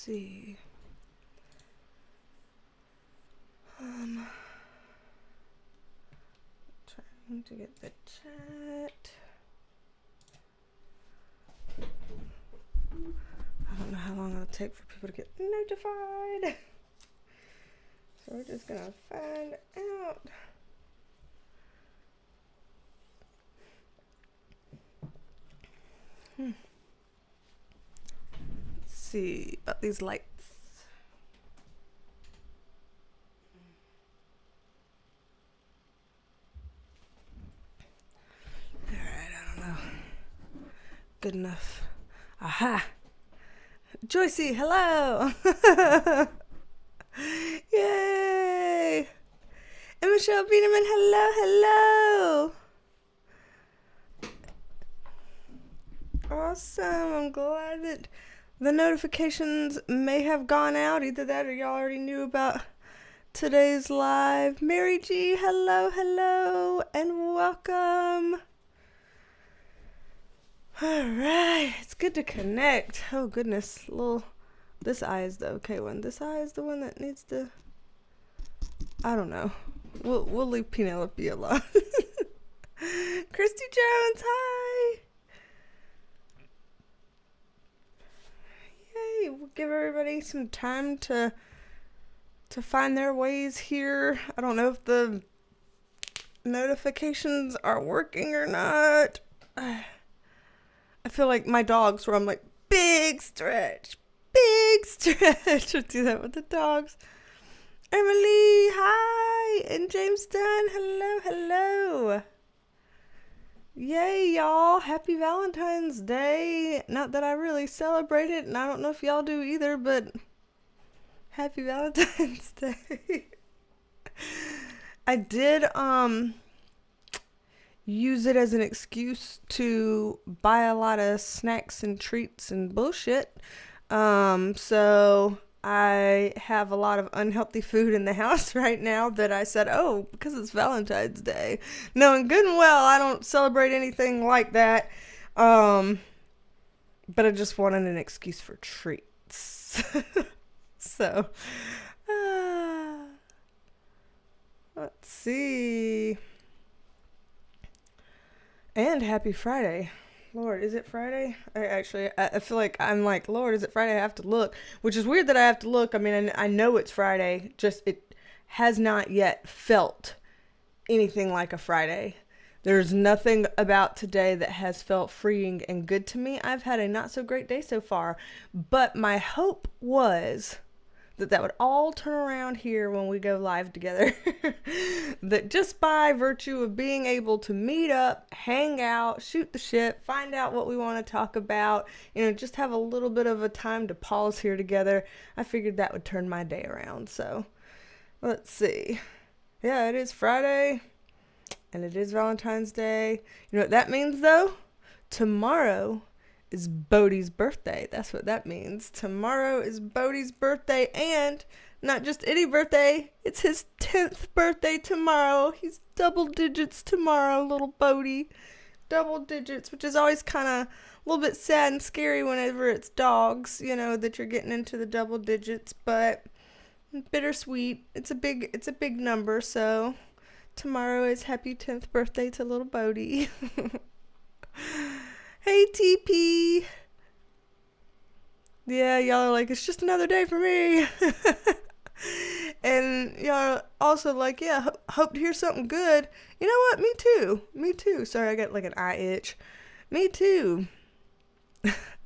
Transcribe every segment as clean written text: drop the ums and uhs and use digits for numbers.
see. Trying to get the chat. I don't know how long it'll take for people to get notified. So we're just gonna find out. Let's see about these lights. All right, I don't know. Good enough. Aha! Joycey, hello! Yay! And Michelle Biederman, hello, hello! Awesome, I'm glad that the notifications may have gone out. Either that or y'all already knew about today's live. Mary G, hello, hello, and welcome. All right, it's good to connect. Oh goodness, this eye is the okay one. This eye is the one that needs to. I don't know. We'll leave Penelope alone. Christy Jones, hi. Yay! We'll give everybody some time to find their ways here. I don't know if the notifications are working or not. I feel like my dogs where I'm like, big stretch. I do that with the dogs. Emily, hi. And James Dunn, hello. Yay, y'all. Happy Valentine's Day. Not that I really celebrate it, and I don't know if y'all do either, but happy Valentine's Day. I did, use it as an excuse to buy a lot of snacks and treats and bullshit. So I have a lot of unhealthy food in the house right now that I said, oh, because it's Valentine's Day. Knowing good and well I don't celebrate anything like that. But I just wanted an excuse for treats. So, let's see. And happy Friday. Lord, is it Friday? I feel like I'm like, Lord, is it Friday? I have to look, which is weird that I have to look. I mean, I know it's Friday, just it has not yet felt anything like a Friday. There's nothing about today that has felt freeing and good to me. I've had a not so great day so far, but my hope was that would all turn around here when we go live together. That just by virtue of being able to meet up, hang out, shoot the shit, find out what we want to talk about, just have a little bit of a time to pause here together, I figured that would turn my day around. So let's see. Yeah, it is Friday and it is Valentine's Day. You know what that means though? Tomorrow is Bodhi's birthday. That's what that means. Tomorrow is Bodhi's birthday, and not just any birthday, it's his 10th birthday tomorrow. He's double digits tomorrow, little Bodhi. Double digits, which is always kind of a little bit sad and scary whenever it's dogs, that you're getting into the double digits, but bittersweet. It's a big number, so tomorrow is happy 10th birthday to little Bodhi. Hey, TP. Yeah, y'all are like, it's just another day for me. And y'all are also like, yeah, hope to hear something good. You know what? Me too. Sorry, I got like an eye itch. Me too.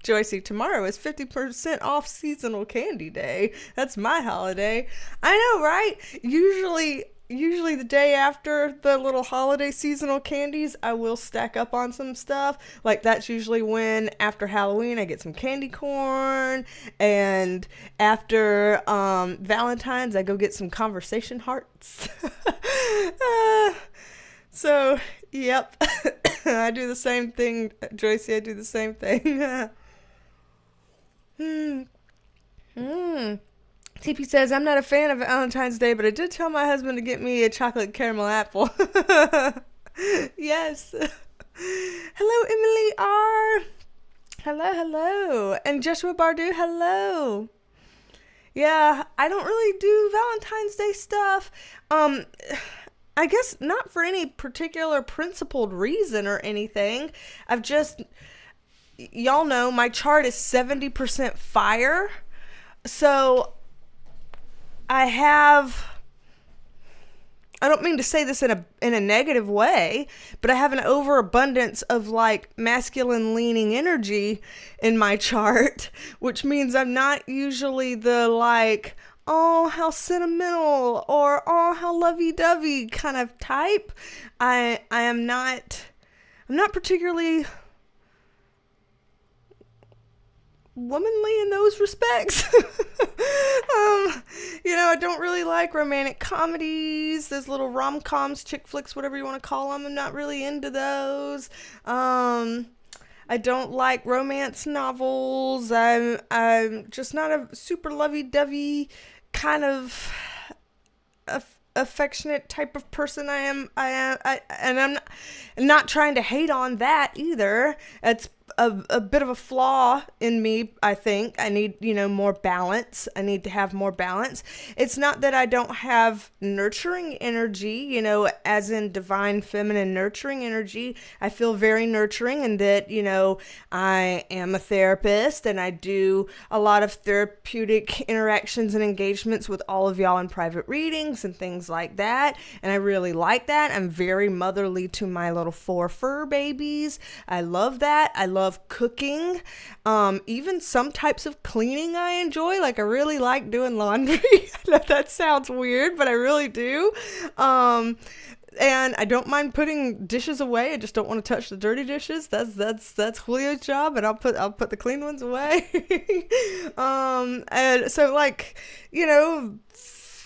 Joycey, tomorrow is 50% off seasonal candy day. That's my holiday. I know, right? Usually the day after the little holiday seasonal candies, I will stack up on some stuff. Like that's usually when after Halloween I get some candy corn, and after Valentine's I go get some conversation hearts. So, yep. I do the same thing, Joycey. I do the same thing. TP says, I'm not a fan of Valentine's Day, but I did tell my husband to get me a chocolate caramel apple. Yes. Hello, Emily R. Hello. And Joshua Bardu, hello. Yeah, I don't really do Valentine's Day stuff. I guess not for any particular principled reason or anything. I've just, y'all know my chart is 70% fire. So I don't mean to say this in a negative way, but I have an overabundance of like masculine leaning energy in my chart, which means I'm not usually the like, oh, how sentimental or oh, how lovey-dovey kind of type. I'm not particularly womanly in those respects. I don't really like romantic comedies, those little rom-coms, chick flicks, whatever you want to call them. I'm not really into those. I don't like romance novels. I'm just not a super lovey-dovey kind of affectionate type of person. And I'm not trying to hate on that either. It's a bit of a flaw in me, I think. I need, more balance. I need to have more balance. It's not that I don't have nurturing energy, as in divine feminine nurturing energy. I feel very nurturing and that, I am a therapist and I do a lot of therapeutic interactions and engagements with all of y'all in private readings and things like that. And I really like that. I'm very motherly to my little 4 fur babies. I love that. I love cooking. Even some types of cleaning I enjoy. Like I really like doing laundry. That sounds weird, but I really do. And I don't mind putting dishes away. I just don't want to touch the dirty dishes. That's Julio's job, and I'll put the clean ones away. And so like,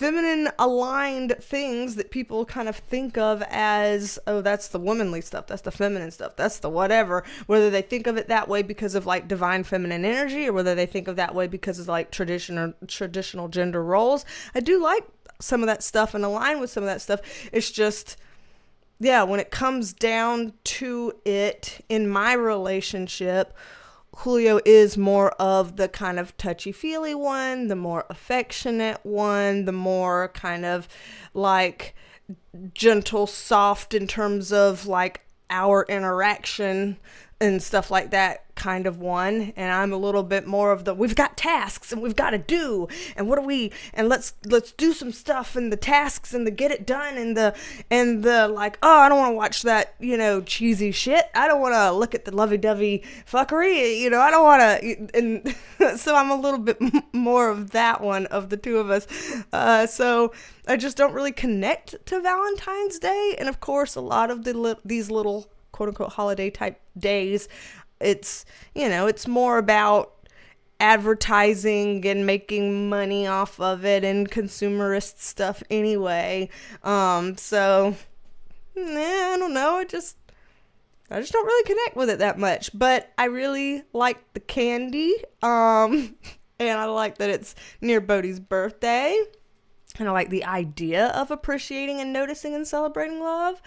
feminine aligned things that people kind of think of as, oh, that's the womanly stuff, that's the feminine stuff, that's the whatever, whether they think of it that way because of like divine feminine energy or whether they think of that way because of like traditional gender roles. I do like some of that stuff and align with some of that stuff. It's just, yeah, when it comes down to it in my relationship, Julio is more of the kind of touchy-feely one, the more affectionate one, the more kind of like gentle, soft in terms of like our interaction and stuff like that kind of one. And I'm a little bit more of the, we've got tasks and we've got to do, and let's do some stuff and the tasks and the get it done and the like, oh, I don't want to watch that, cheesy shit. I don't want to look at the lovey-dovey fuckery. I don't want to, and so I'm a little bit more of that one of the two of us. So I just don't really connect to Valentine's Day. And of course, a lot of these little quote unquote holiday type days, it's more about advertising and making money off of it and consumerist stuff anyway. So I don't know, I just don't really connect with it that much, but I really like the candy, and I like that it's near Bodhi's birthday, and I like the idea of appreciating and noticing and celebrating love.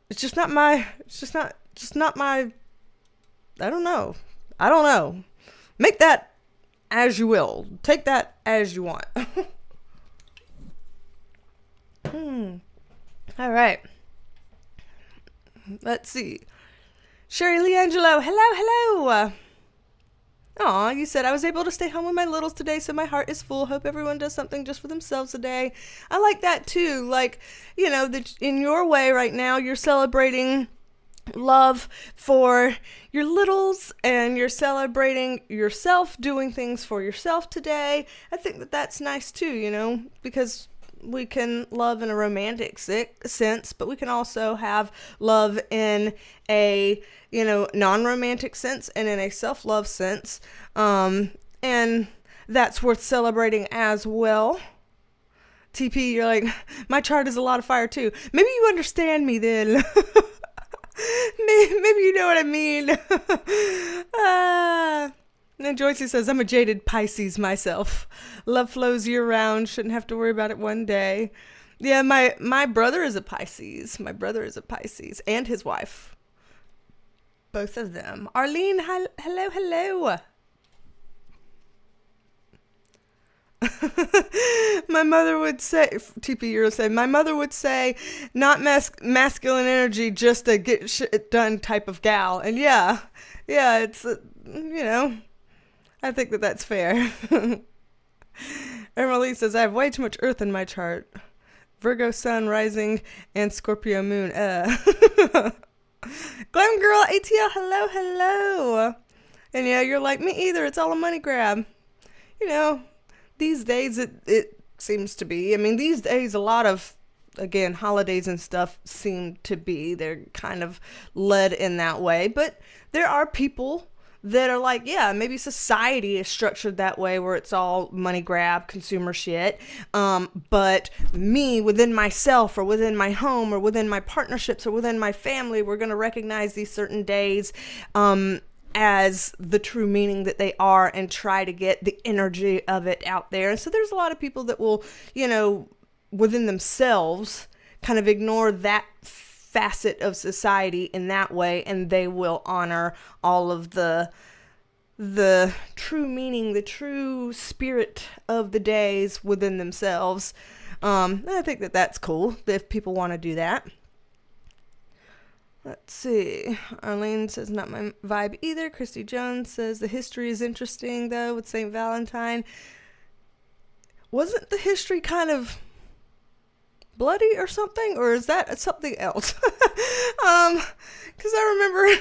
It's just not my, I don't know. Make that as you will. Take that as you want. All right. Let's see. Sherry Lee Angelo. Hello. Aw, you said I was able to stay home with my littles today, so my heart is full. Hope everyone does something just for themselves today. I like that too. Like, in your way right now, you're celebrating love for your littles and you're celebrating yourself doing things for yourself today. I think that that's nice too, because we can love in a romantic sense, but we can also have love in a, non-romantic sense and in a self-love sense. And that's worth celebrating as well. TP, you're like, my chart is a lot of fire too. Maybe you understand me then. Maybe you know what I mean. And Joycey says, I'm a jaded Pisces myself. Love flows year round. Shouldn't have to worry about it one day. Yeah, my brother is a Pisces. And his wife. both of them. Arlene, hello. My mother would say, TP Euro said, my mother would say, not masculine energy, just a get shit done type of gal. And yeah, it's, I think that's fair. Emily says, I have way too much earth in my chart. Virgo sun, rising, and Scorpio moon. Glam girl, ATL, hello. And yeah, you're like, me either. It's all a money grab. These days it seems to be. I mean, these days a lot of, again, holidays and stuff seem to be. They're kind of led in that way. But there are people that are like, yeah, maybe society is structured that way where it's all money grab, consumer shit. But me, within myself or within my home or within my partnerships or within my family, we're going to recognize these certain days as the true meaning that they are and try to get the energy of it out there. And so there's a lot of people that will, within themselves kind of ignore that facet of society in that way, and they will honor all of the true meaning, the true spirit of the days within themselves. I think that that's cool if people want to do that. Let's see. Arlene says, not my vibe either. Christy Jones says, the history is interesting, though, with St. Valentine. Wasn't the history kind of bloody or something? Or is that something else? Because I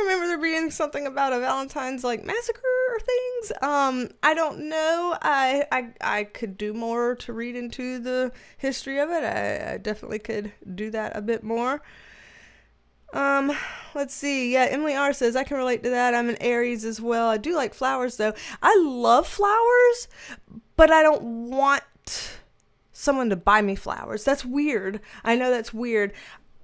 remember there being something about a Valentine's, massacre or things. I don't know. I could do more to read into the history of it. I definitely could do that a bit more. Let's see. Yeah, Emily R says, I can relate to that. I'm an Aries as well. I do like flowers, though. I love flowers, but I don't want someone to buy me flowers. That's weird. I know that's weird.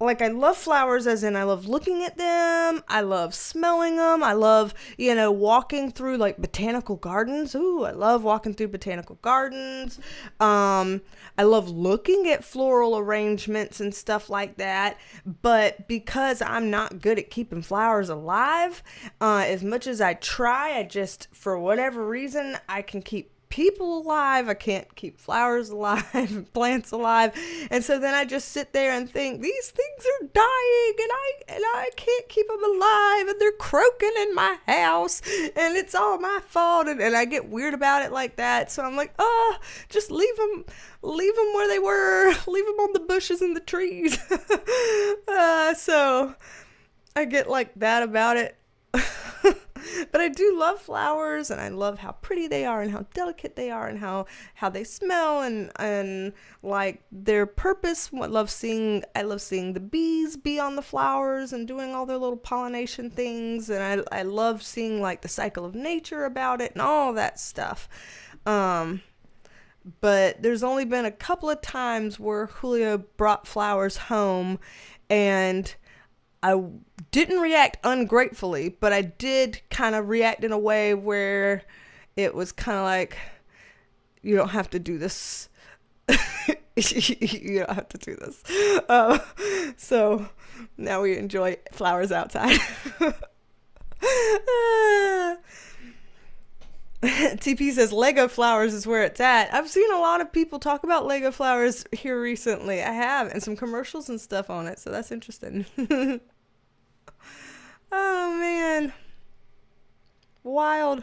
I love flowers as in I love looking at them. I love smelling them. I love, walking through botanical gardens. Ooh, I love walking through botanical gardens. I love looking at floral arrangements and stuff like that. But because I'm not good at keeping flowers alive, as much as I try, I just, for whatever reason, I can keep people alive. I can't keep flowers alive and plants alive. And so then I just sit there and think, these things are dying and I can't keep them alive and they're croaking in my house and it's all my fault. And I get weird about it like that. So I'm like, just leave them where they were. Leave them on the bushes and the trees. So I get like that about it. But I do love flowers, and I love how pretty they are and how delicate they are and how they smell and their purpose. I love seeing the bees be on the flowers and doing all their little pollination things, and I love seeing the cycle of nature about it and all that stuff. But there's only been a couple of times where Julio brought flowers home, and I didn't react ungratefully, but I did kind of react in a way where it was kind of like, you don't have to do this. You don't have to do this. So now we enjoy flowers outside. TP says Lego flowers is where it's at. I've seen a lot of people talk about Lego flowers here recently. I have, and some commercials and stuff on it, so that's interesting. Oh man, wild.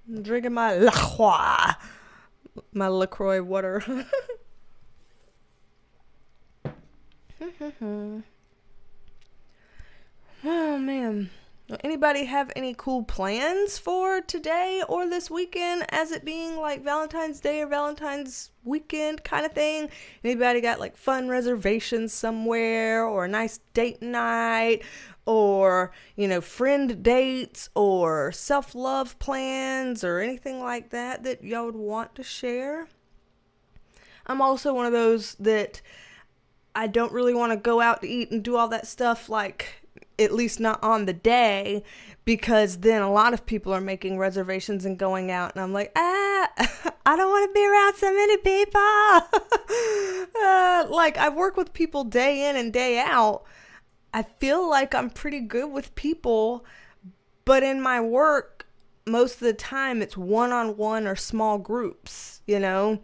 I'm drinking my LiQWYD water. Oh man. Anybody have any cool plans for today or this weekend, as it being Valentine's Day or Valentine's weekend kind of thing? Anybody got fun reservations somewhere, or a nice date night, or friend dates, or self-love plans, or anything like that y'all would want to share? I'm also one of those that I don't really want to go out to eat and do all that stuff at least not on the day, because then a lot of people are making reservations and going out, and I'm like, I don't want to be around so many people. I work with people day in and day out, I feel like I'm pretty good with people, but in my work, most of the time it's one-on-one or small groups, you know?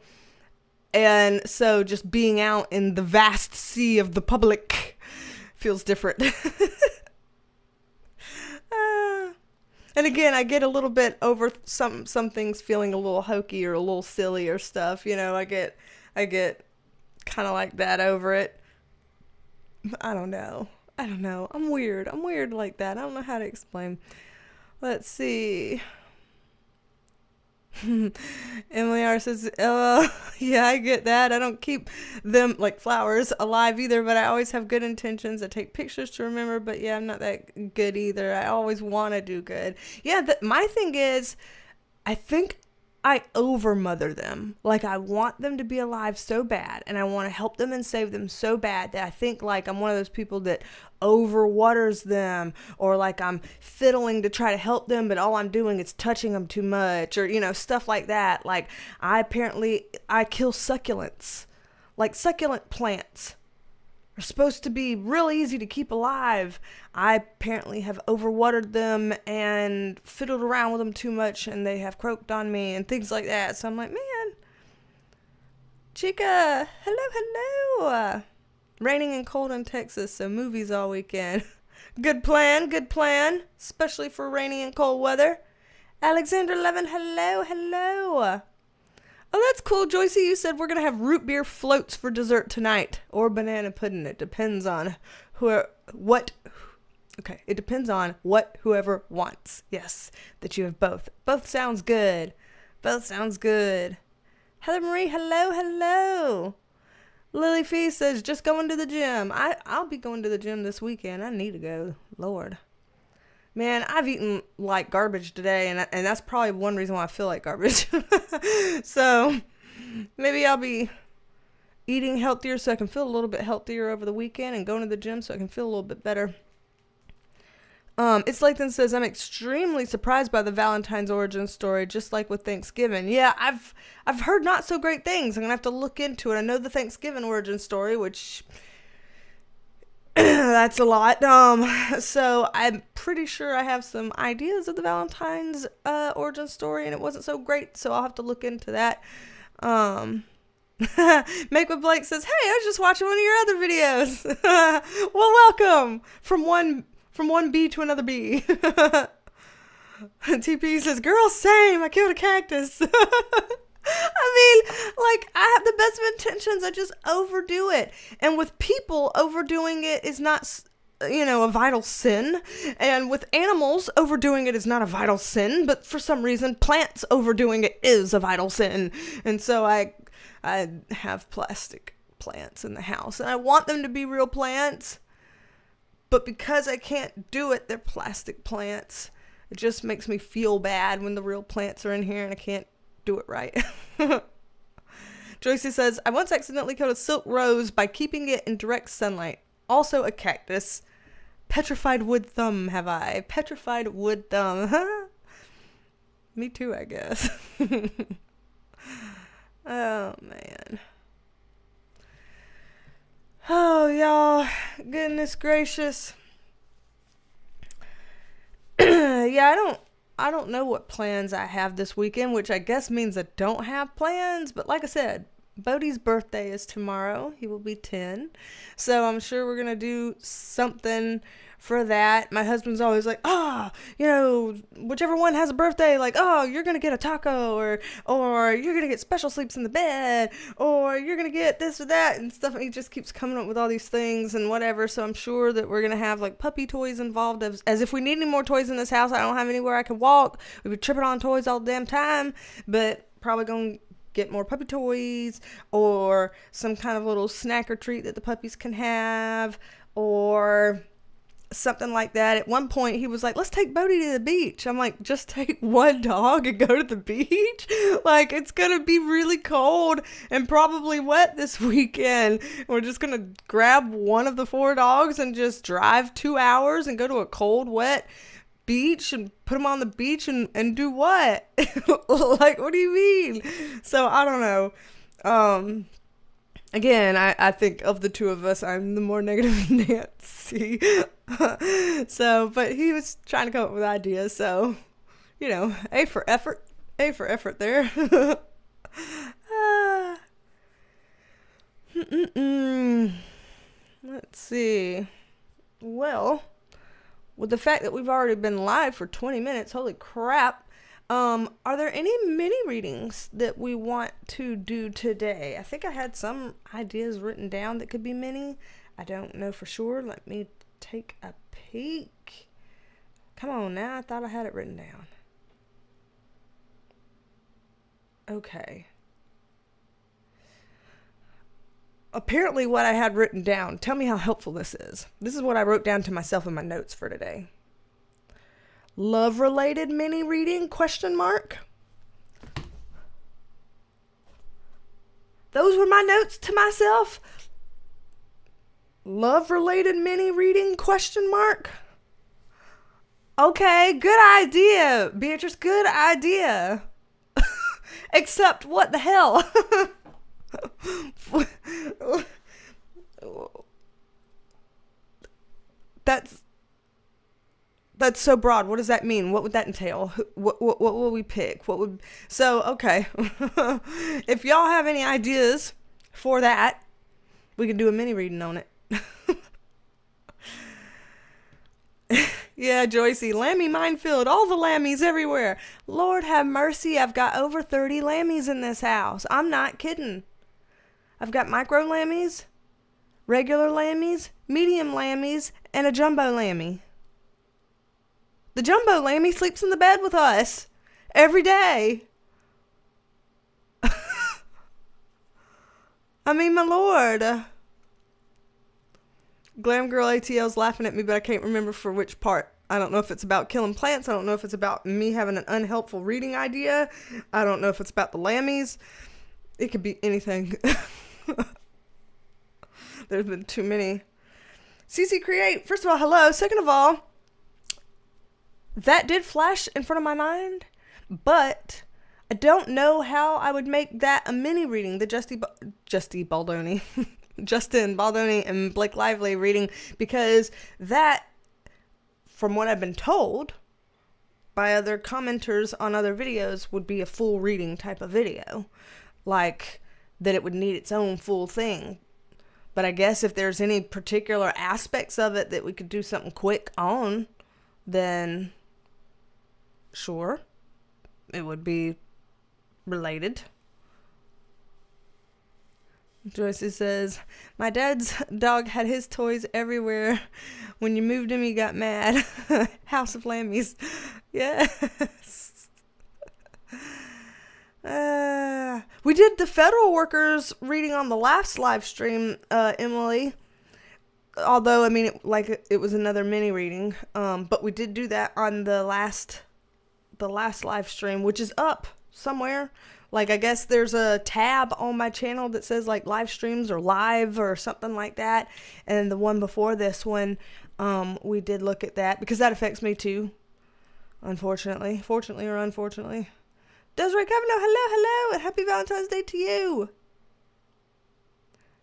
And so just being out in the vast sea of the public feels different. And again, I get a little bit over some things feeling a little hokey or a little silly or stuff, you know? I get kind of like that over it. I don't know. I'm weird like that. I don't know how to explain. Let's see. Emily R says, yeah, I get that. I don't keep them like flowers alive either, but I always have good intentions. I take pictures to remember, but yeah, I'm not that good either. I always want to do good. Yeah, my thing is, I think I overmother them. Like, I want them to be alive so bad, and I want to help them and save them so bad that I think like I'm one of those people that overwaters them, or like I'm fiddling to try to help them, but all I'm doing is touching them too much, or, you know, stuff like that. Like, I kill succulents. Like, succulent plants are supposed to be real easy to keep alive. I apparently have overwatered them and fiddled around with them too much, and they have croaked on me and things like that. So I'm like, man, Chica, hello. Raining and cold in Texas, so movies all weekend. Good plan, especially for rainy and cold weather. Alexander Levin, hello. Oh, that's cool, Joycey. You said we're going to have root beer floats for dessert tonight, or banana pudding. It depends on what whoever wants. Yes, that you have both. Both sounds good. Heather Marie, hello. Lily Fee says, just going to the gym. I'll be going to the gym this weekend. I need to go. Lord. Man, I've eaten like garbage today, and that's probably one reason why I feel like garbage. So maybe I'll be eating healthier so I can feel a little bit healthier over the weekend, and going to the gym so I can feel a little bit better. It's Lathan says, I'm extremely surprised by the Valentine's origin story, just like with Thanksgiving. Yeah, I've heard not so great things. I'm going to have to look into it. I know the Thanksgiving origin story, which that's a lot. So I'm pretty sure I have some ideas of the Valentine's origin story, and it wasn't so great, so I'll have to look into that. Make with Blake says, hey, I was just watching one of your other videos. Well, welcome from one bee to another bee. TP says, girl, same. I killed a cactus. I mean, like, I have the best of intentions. I just overdo it. And with people, overdoing it is not, a vital sin. And with animals, overdoing it is not a vital sin. But for some reason, plants overdoing it is a vital sin. And so I have plastic plants in the house. And I want them to be real plants. But because I can't do it, they're plastic plants. It just makes me feel bad when the real plants are in here and I can't do it right. Joycey says, I once accidentally killed a silk rose by keeping it in direct sunlight. Also a cactus. Petrified wood thumb have I. Petrified wood thumb. Me too, I guess. Oh, man. Oh, y'all. Goodness gracious. Yeah, I don't know what plans I have this weekend, which I guess means I don't have plans. But like I said, Bodie's birthday is tomorrow. He will be 10. So I'm sure we're going to do something for that. My husband's always like, whichever one has a birthday, like, you're going to get a taco, or you're going to get special sleeps in the bed, or you're going to get this or that and stuff. And he just keeps coming up with all these things and whatever. So I'm sure that we're going to have like puppy toys involved, as if we need any more toys in this house. I don't have anywhere I can walk. We've been tripping on toys all the damn time, but probably going to get more puppy toys, or some kind of little snack or treat that the puppies can have, or something like that. At one point he was like, let's take Bodie to the beach. I'm like, just take one dog and go to the beach? Like, it's gonna be really cold and probably wet this weekend. We're just gonna grab one of the 4 dogs and just drive 2 hours and go to a cold, wet beach and put them on the beach and do what? Like, what do you mean? So I don't know. Again, I think of the two of us, I'm the more negative Nancy. So, but he was trying to come up with ideas. So, you know, A for effort. A for effort there. Let's see. Well, with the fact that we've already been live for 20 minutes, holy crap. Are there any mini readings that we want to do today? I think I had some ideas written down that could be mini. I don't know for sure. Let me take a peek. Come on now. I thought I had it written down. Okay. Apparently what I had written down, tell me how helpful this is. This is what I wrote down to myself in my notes for today. Love-related mini reading, question mark. Those were my notes to myself. Love-related mini reading, question mark. Okay, good idea, Beatrice, good idea. Except, what the hell? That's so broad. What does that mean? What would that entail? What will we pick? Okay. If y'all have any ideas for that, we can do a mini reading on it. Yeah, Joycey, Lammy minefield, all the lammies everywhere. Lord have mercy, I've got over 30 lammies in this house. I'm not kidding. I've got micro lammies, regular lammies, medium lammies, and a jumbo lammy. The jumbo lammy sleeps in the bed with us every day. I mean, my lord. Glam Girl ATL's laughing at me, but I can't remember for which part. I don't know if it's about killing plants. I don't know if it's about me having an unhelpful reading idea. I don't know if it's about the lammies. It could be anything. There's been too many. CC Create, first of all, hello. Second of all, that did flash in front of my mind, but I don't know how I would make that a mini reading. The Justin Baldoni and Blake Lively reading, because that, from what I've been told by other commenters on other videos, would be a full reading type of video. Like, that it would need its own full thing. But I guess if there's any particular aspects of it that we could do something quick on, then sure, it would be related. Joyce says, my dad's dog had his toys everywhere. When you moved him, he got mad. House of Lammies. Yes. We did the federal workers reading on the last live stream, Emily. Although, I mean, it was another mini reading. But we did do that on the last live stream, which is up somewhere. Like, I guess there's a tab on my channel that says, like, live streams or live or something like that. And the one before this one, we did look at that, because that affects me too, unfortunately. Fortunately or unfortunately. Desiree Kavanaugh, hello, and happy Valentine's Day to you.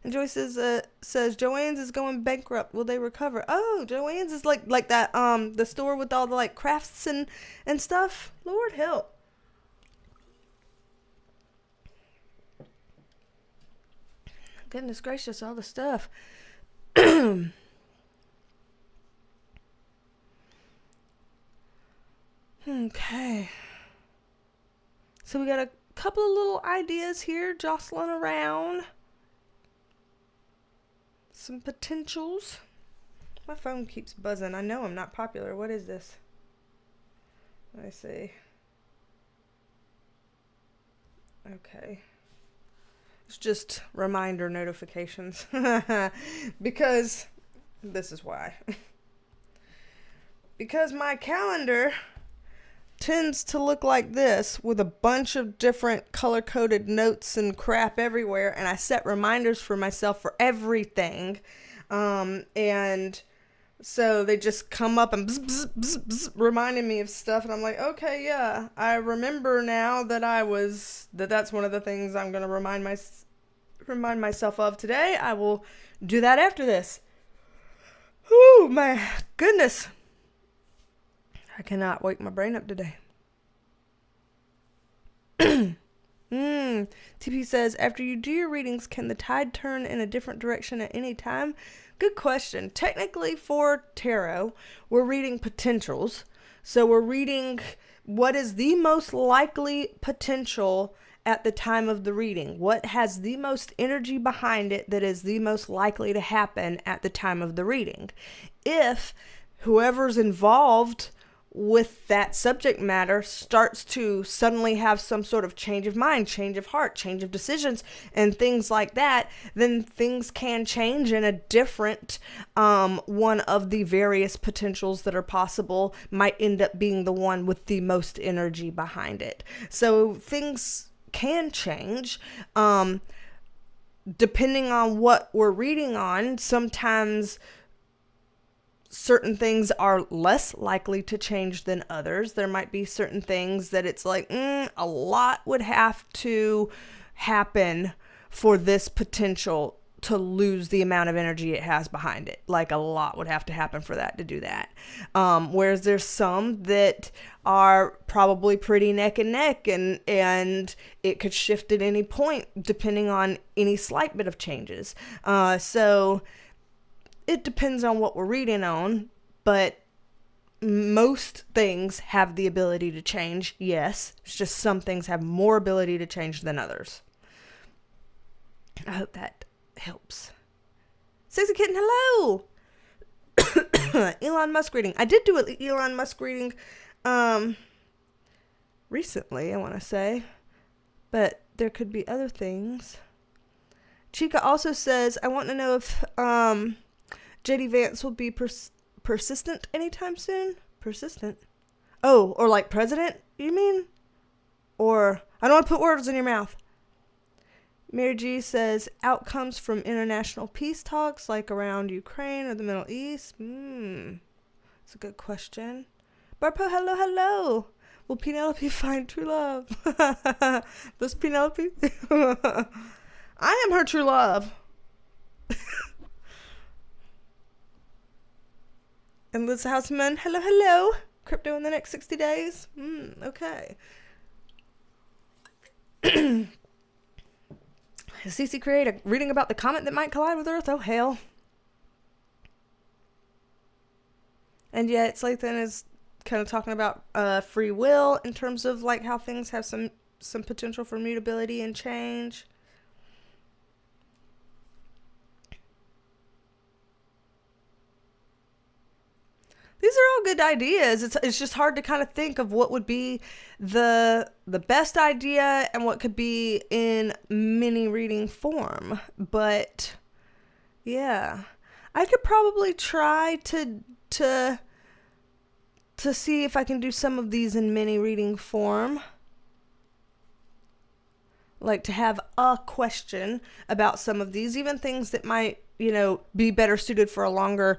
And Joyce says, Joanne's is going bankrupt. Will they recover? Oh, Joanne's is like that, the store with all the, like, crafts and stuff. Lord help. Goodness gracious, all the stuff. Okay. So we got a couple of little ideas here jostling around. Some potentials. My phone keeps buzzing. I know I'm not popular. What is this? Let me see. Okay. It's just reminder notifications. Because, this is why. Because my calendar tends to look like this, with a bunch of different color-coded notes and crap everywhere, and I set reminders for myself for everything. And so they just come up and bzz, bzz, bzz, bzz, reminding me of stuff, and I'm like, okay, yeah, I remember now that that's one of the things I'm going to remind myself of today. I will do that after this. Oh my goodness. I cannot wake my brain up today. TP says, after you do your readings, can the tide turn in a different direction at any time? Good question. Technically for tarot, we're reading potentials. So we're reading what is the most likely potential at the time of the reading. What has the most energy behind it that is the most likely to happen at the time of the reading. If whoever's involved with that subject matter starts to suddenly have some sort of change of mind, change of heart, change of decisions, and things like that, then things can change in a different one of the various potentials that are possible might end up being the one with the most energy behind it. So things can change depending on what we're reading on. Sometimes certain things are less likely to change than others. There might be certain things that it's like, a lot would have to happen for this potential to lose the amount of energy it has behind it. Like a lot would have to happen for that to do that. Whereas there's some that are probably pretty neck and neck, and it could shift at any point depending on any slight bit of changes. So it depends on what we're reading on, but most things have the ability to change, yes. It's just some things have more ability to change than others. I hope that helps. Sexy Kitten, hello! Elon Musk reading. I did do an Elon Musk reading recently, I want to say. But there could be other things. Chica also says, I want to know if JD Vance will be persistent anytime soon? Persistent? Oh, or like president, you mean? Or, I don't want to put words in your mouth. Mary G says, outcomes from international peace talks, like around Ukraine or the Middle East? That's a good question. Barpo, hello, hello. Will Penelope find true love? This Penelope? I am her true love. And Liz Houseman, hello, hello. Crypto in the next 60 days? Okay. CC create a reading about the comet that might collide with Earth? Oh, hell. And yet, Slathan is kind of talking about free will in terms of like how things have some potential for mutability and change. These are all good ideas. It's just hard to kind of think of what would be the best idea and what could be in mini reading form. But yeah, I could probably try to see if I can do some of these in mini reading form. Like to have a question about some of these, even things that might, be better suited for a longer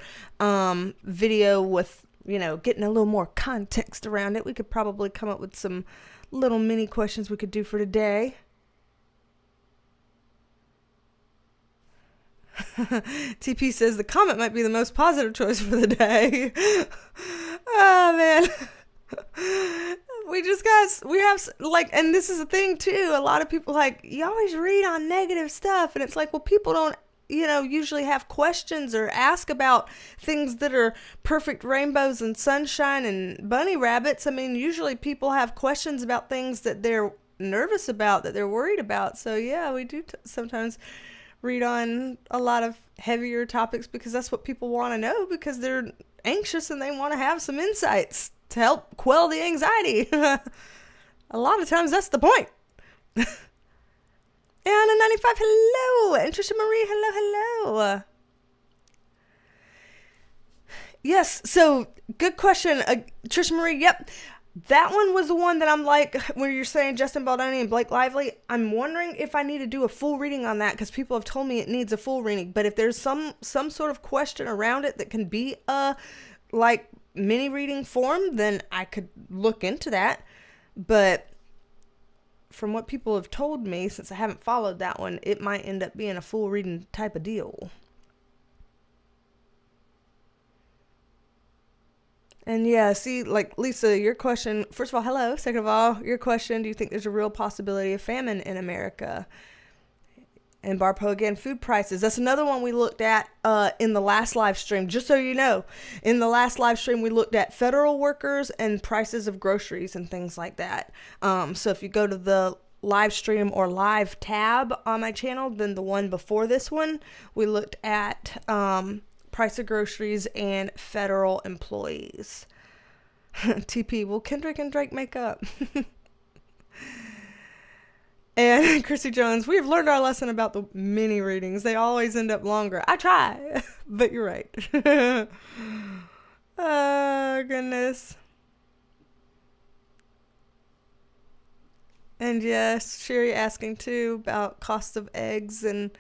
video with, getting a little more context around it. We could probably come up with some little mini questions we could do for today. TP says the comet might be the most positive choice for the day. Oh, man. We have, like, and this is a thing, too. A lot of people, like, you always read on negative stuff. And it's like, well, people don't, usually have questions or ask about things that are perfect rainbows and sunshine and bunny rabbits. I mean, usually people have questions about things that they're nervous about, that they're worried about. So, yeah, we do sometimes read on a lot of heavier topics because that's what people want to know, because they're anxious and they want to have some insights to help quell the anxiety. A lot of times that's the point. Anna 95, hello. And Trisha Marie, hello. Yes, so good question. Trisha Marie, yep. That one was the one that I'm like, when you're saying Justin Baldoni and Blake Lively, I'm wondering if I need to do a full reading on that, because people have told me it needs a full reading. But if there's some sort of question around it that can be a like mini reading form, then I could look into that. But from what people have told me, since I haven't followed that one, it might end up being a full reading type of deal. And yeah, see, like Lisa, your question, first of all, hello. Second of all, your question, do you think there's a real possibility of famine in America? And Barpo again, food prices. That's another one we looked at in the last live stream. Just so you know, in the last live stream, we looked at federal workers and prices of groceries and things like that. So if you go to the live stream or live tab on my channel, then the one before this one, we looked at price of groceries and federal employees. TP, will Kendrick and Drake make up? And Chrissy Jones, we have learned our lesson about the mini readings. They always end up longer. I try, but you're right. Oh, goodness. And yes, Sherry asking too about cost of eggs and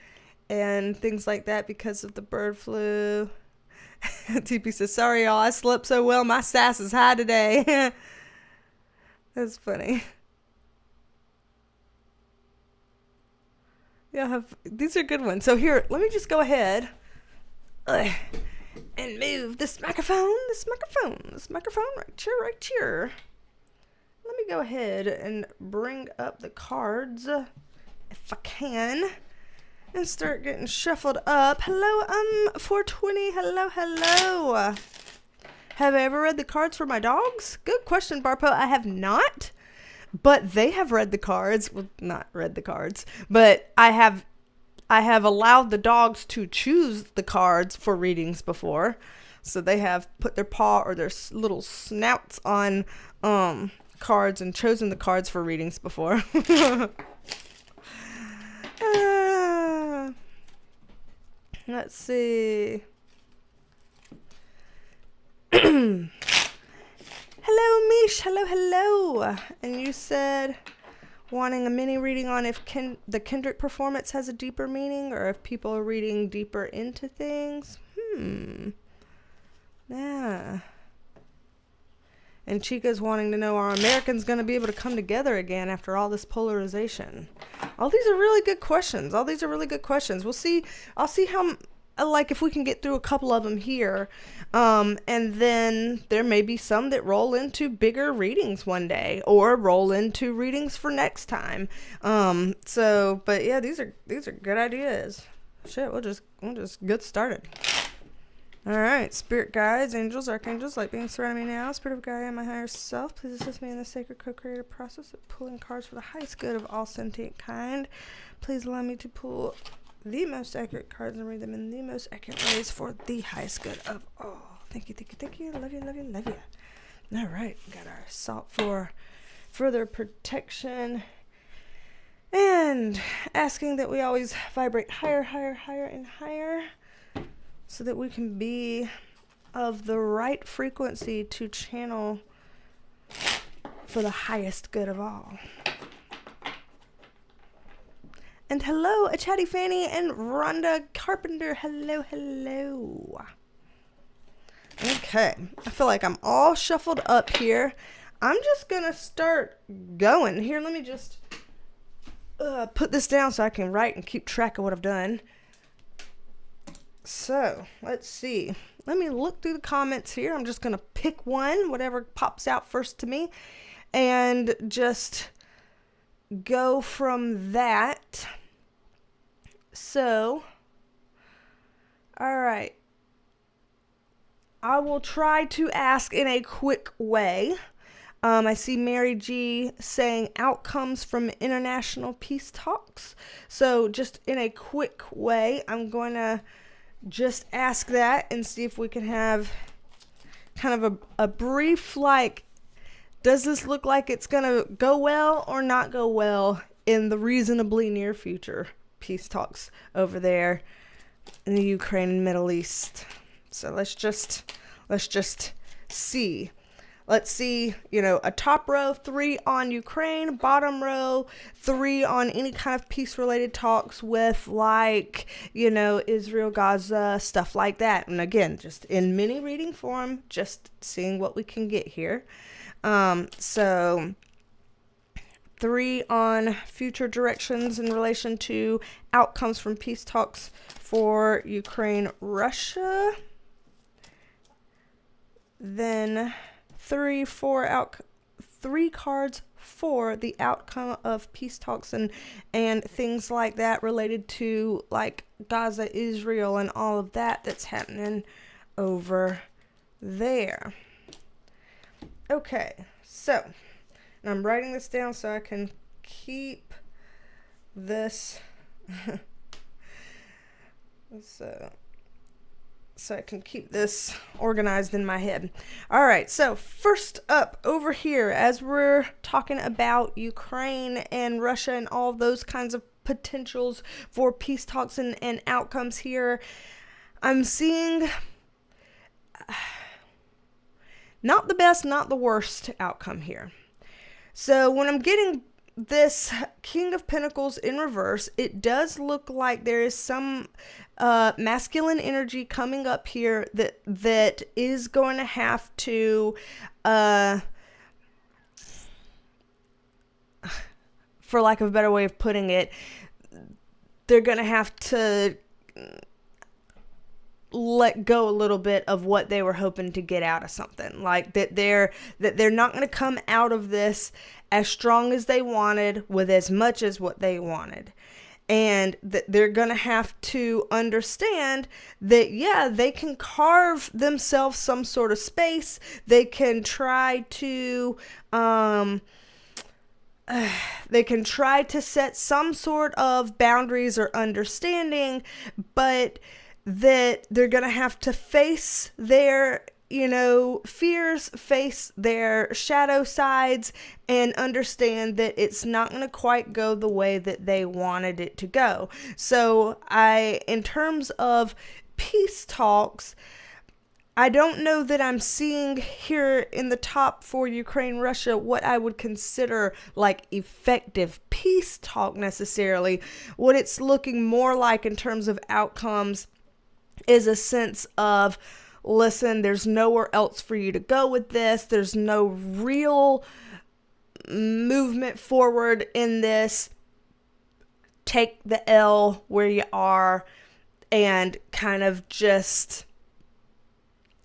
things like that because of the bird flu. TP says, sorry y'all, I slept so well, my sass is high today. That's funny. Yeah, these are good ones. So here, let me just go ahead and move this microphone right here. Let me go ahead and bring up the cards if I can and start getting shuffled up. Hello, 420. Hello. Have I ever read the cards for my dogs? Good question, Barpo. I have not. But they have read the cards. Well, not read the cards, but I have allowed the dogs to choose the cards for readings before. So they have put their paw or their little snouts on cards and chosen the cards for readings before. Let's see. Hello, Mish. Hello. And you said wanting a mini reading on if the Kendrick performance has a deeper meaning or if people are reading deeper into things. Yeah. And Chica's wanting to know, are Americans going to be able to come together again after all this polarization? All these are really good questions. We'll see. I'll see how... like if we can get through a couple of them here, and then there may be some that roll into bigger readings one day or roll into readings for next time. But yeah, these are good ideas. Shit, we'll just get started. All right, spirit guides, angels, archangels, light beings surrounding me now, spirit of Gaia and my higher self, please assist me in the sacred co-creative process of pulling cards for the highest good of all sentient kind. Please allow me to pull the most accurate cards and read them in the most accurate ways for the highest good of all. Thank you. Love you. All right, got our salt for further protection and asking that we always vibrate higher and higher so that we can be of the right frequency to channel for the highest good of all. And hello, a Chatty Fanny and Rhonda Carpenter. Hello. Okay, I feel like I'm all shuffled up here. I'm just going to start going. Here, let me just put this down so I can write and keep track of what I've done. So, let's see. Let me look through the comments here. I'm just going to pick one, whatever pops out first to me, and just go from that. So, all right. I will try to ask in a quick way. I see Mary G saying outcomes from international peace talks. So just in a quick way, I'm going to just ask that and see if we can have kind of a brief, like, does this look like it's going to go well or not go well in the reasonably near future peace talks over there in the Ukraine and Middle East? So let's just see. Let's see, a top row 3 on Ukraine, bottom row 3 on any kind of peace-related talks with, like, Israel, Gaza, stuff like that. And again, just in mini reading form, just seeing what we can get here. So 3 on future directions in relation to outcomes from peace talks for Ukraine, Russia. Then 3 cards for the outcome of peace talks and things like that related to like Gaza, Israel, and all of that that's happening over there. Okay, so and I'm writing this down so I can keep this so I can keep this organized in my head. All right, so first up over here, as we're talking about Ukraine and Russia and all those kinds of potentials for peace talks and outcomes here, I'm seeing not the best, not the worst outcome here. So when I'm getting this King of Pentacles in reverse, it does look like there is some masculine energy coming up here that is going to have to, for lack of a better way of putting it, they're going to have to let go a little bit of what they were hoping to get out of something. Like that they're not going to come out of this as strong as they wanted with as much as what they wanted. And that they're going to have to understand that, yeah, they can carve themselves some sort of space. They can try to set some sort of boundaries or understanding, but that they're going to have to face their, fears, face their shadow sides, and understand that it's not going to quite go the way that they wanted it to go. So in terms of peace talks, I don't know that I'm seeing here in the top for Ukraine, Russia, what I would consider like effective peace talk necessarily. What it's looking more like in terms of outcomes is a sense of, listen, there's nowhere else for you to go with this. There's no real movement forward in this. Take the L where you are and kind of just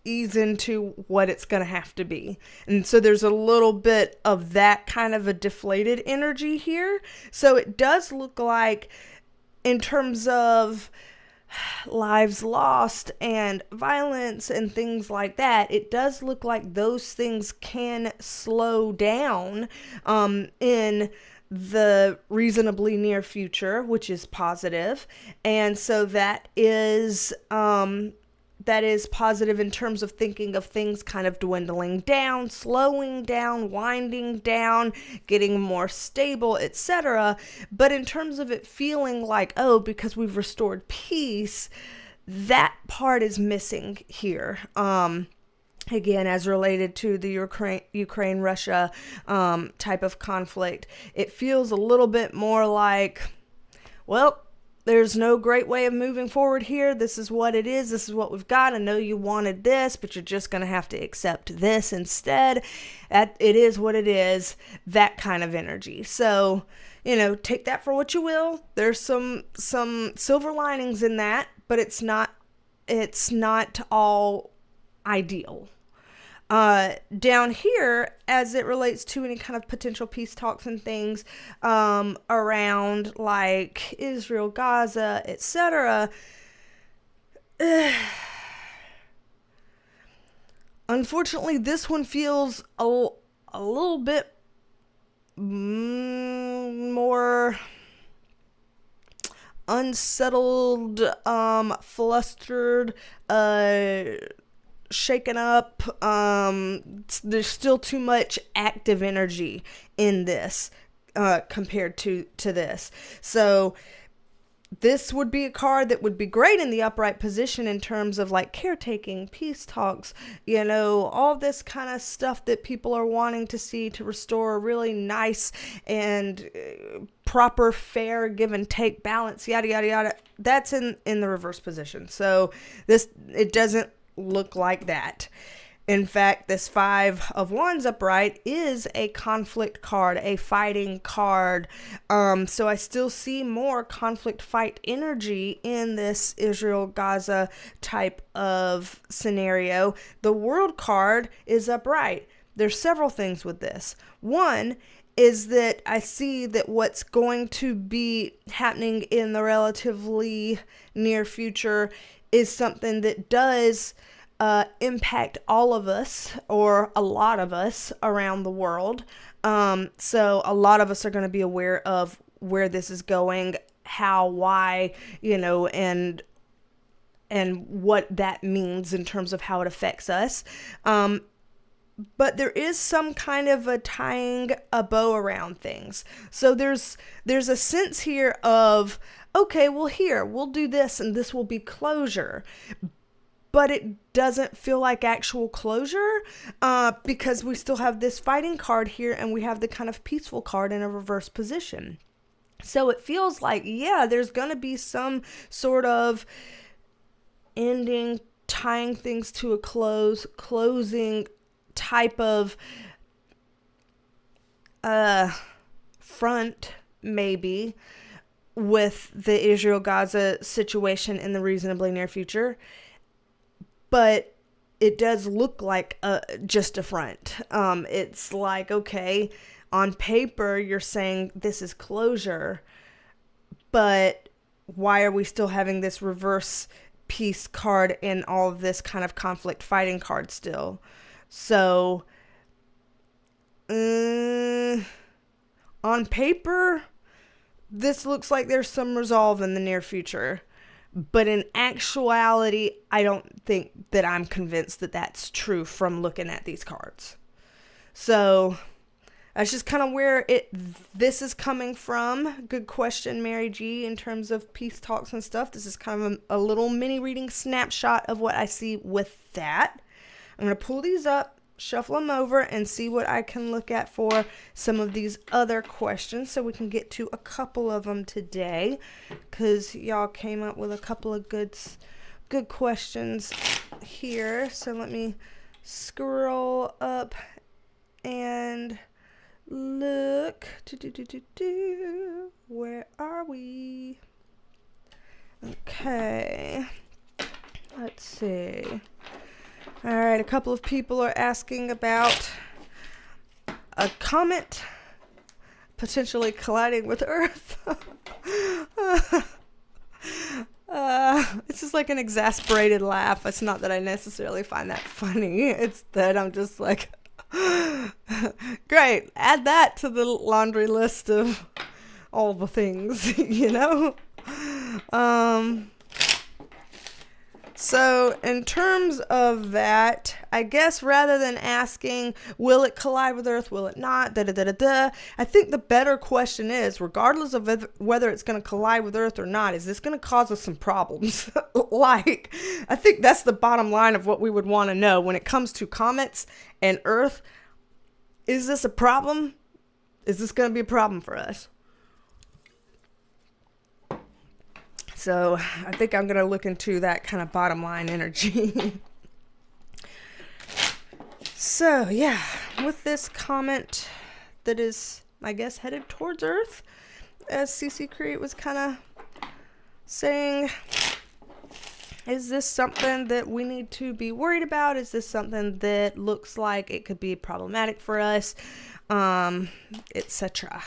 ease into what it's going to have to be. And so there's a little bit of that kind of a deflated energy here. So it does look like, in terms of lives lost and violence and things like that, it does look like those things can slow down in the reasonably near future, which is positive. And so that is positive in terms of thinking of things kind of dwindling down, slowing down, winding down, getting more stable, etc. But in terms of it feeling like, oh, because we've restored peace, that part is missing here. Again, as related to the Ukraine-Russia type of conflict, it feels a little bit more like, well, there's no great way of moving forward here. This is what it is. This is what we've got. I know you wanted this, but you're just going to have to accept this instead. It is what it is, that kind of energy. So, take that for what you will. There's some silver linings in that, but it's not all ideal. Down here, as it relates to any kind of potential peace talks and things around like Israel, Gaza, etc., unfortunately, this one feels a little bit more unsettled, flustered, shaken up. There's still too much active energy in this compared to this. So this would be a card that would be great in the upright position in terms of like caretaking, peace talks, all this kind of stuff that people are wanting to see to restore a really nice and proper, fair give and take balance, yada, yada, yada. That's in the reverse position. So it doesn't look like that. In fact, this Five of Wands upright is a conflict card, a fighting card. So I still see more conflict fight energy in this Israel-Gaza type of scenario. The World card is upright. There's several things with this. One is that I see that what's going to be happening in the relatively near future is something that does impact all of us, or a lot of us around the world. So a lot of us are going to be aware of where this is going, how, why, and what that means in terms of how it affects us. But there is some kind of a tying a bow around things. So there's a sense here of, okay, well, here, we'll do this and this will be closure. But it doesn't feel like actual closure because we still have this fighting card here and we have the kind of peaceful card in a reverse position. So it feels like, yeah, there's going to be some sort of ending, tying things to a closing type of front, maybe, with the Israel-Gaza situation in the reasonably near future. But it does look like just a front. It's like, okay, on paper, you're saying this is closure, but why are we still having this reverse peace card and all of this kind of conflict fighting card still? So, on paper, this looks like there's some resolve in the near future. But in actuality, I don't think that I'm convinced that that's true from looking at these cards. So that's just kind of where this is coming from. Good question, Mary G, in terms of peace talks and stuff. This is kind of a little mini reading snapshot of what I see with that. I'm going to pull these up, shuffle them over, and see what I can look at for some of these other questions so we can get to a couple of them today, because y'all came up with a couple of good questions here. So let me scroll up and look. Where are we? Okay, let's see. All right, a couple of people are asking about a comet potentially colliding with Earth. It's just like an exasperated laugh. It's not that I necessarily find that funny. It's that I'm just like, great, add that to the laundry list of all the things, So in terms of that, I guess rather than asking, will it collide with Earth, will it not, I think the better question is, regardless of whether it's going to collide with Earth or not, is this going to cause us some problems? I think that's the bottom line of what we would want to know when it comes to comets and Earth. Is this a problem? Is this going to be a problem for us? So I think I'm going to look into that kind of bottom line energy. So yeah, with this comet that is, I guess, headed towards Earth, as CC Create was kind of saying, is this something that we need to be worried about? Is this something that looks like it could be problematic for us, etc.?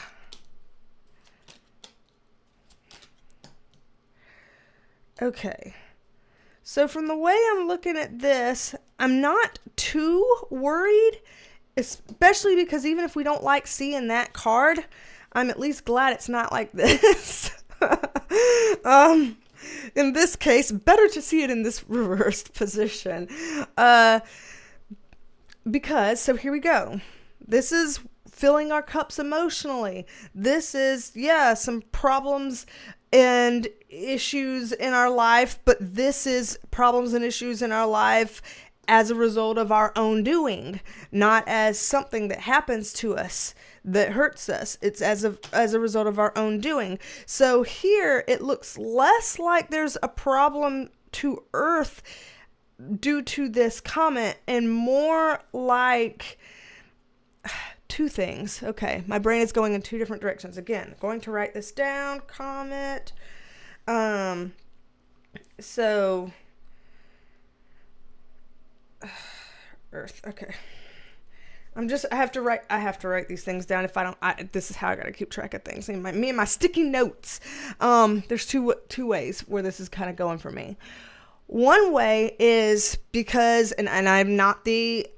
Okay, so from the way I'm looking at this, I'm not too worried, especially because even if we don't like seeing that card, I'm at least glad it's not like this. In this case, better to see it in this reversed position. Because, so here we go. This is filling our cups emotionally. This is, some problems and issues in our life, but this is problems and issues in our life as a result of our own doing, not as something that happens to us that hurts us. It's as a result of our own doing. So here it looks less like there's a problem to Earth due to this comment, and more like two things. Okay, my brain is going in two different directions. Again, going to write this down. Comet. So Earth. Okay. I have to write these things down. If I don't, this is how I got to keep track of things. Me and my sticky notes. There's two ways where this is kind of going for me. One way is because, and I'm not the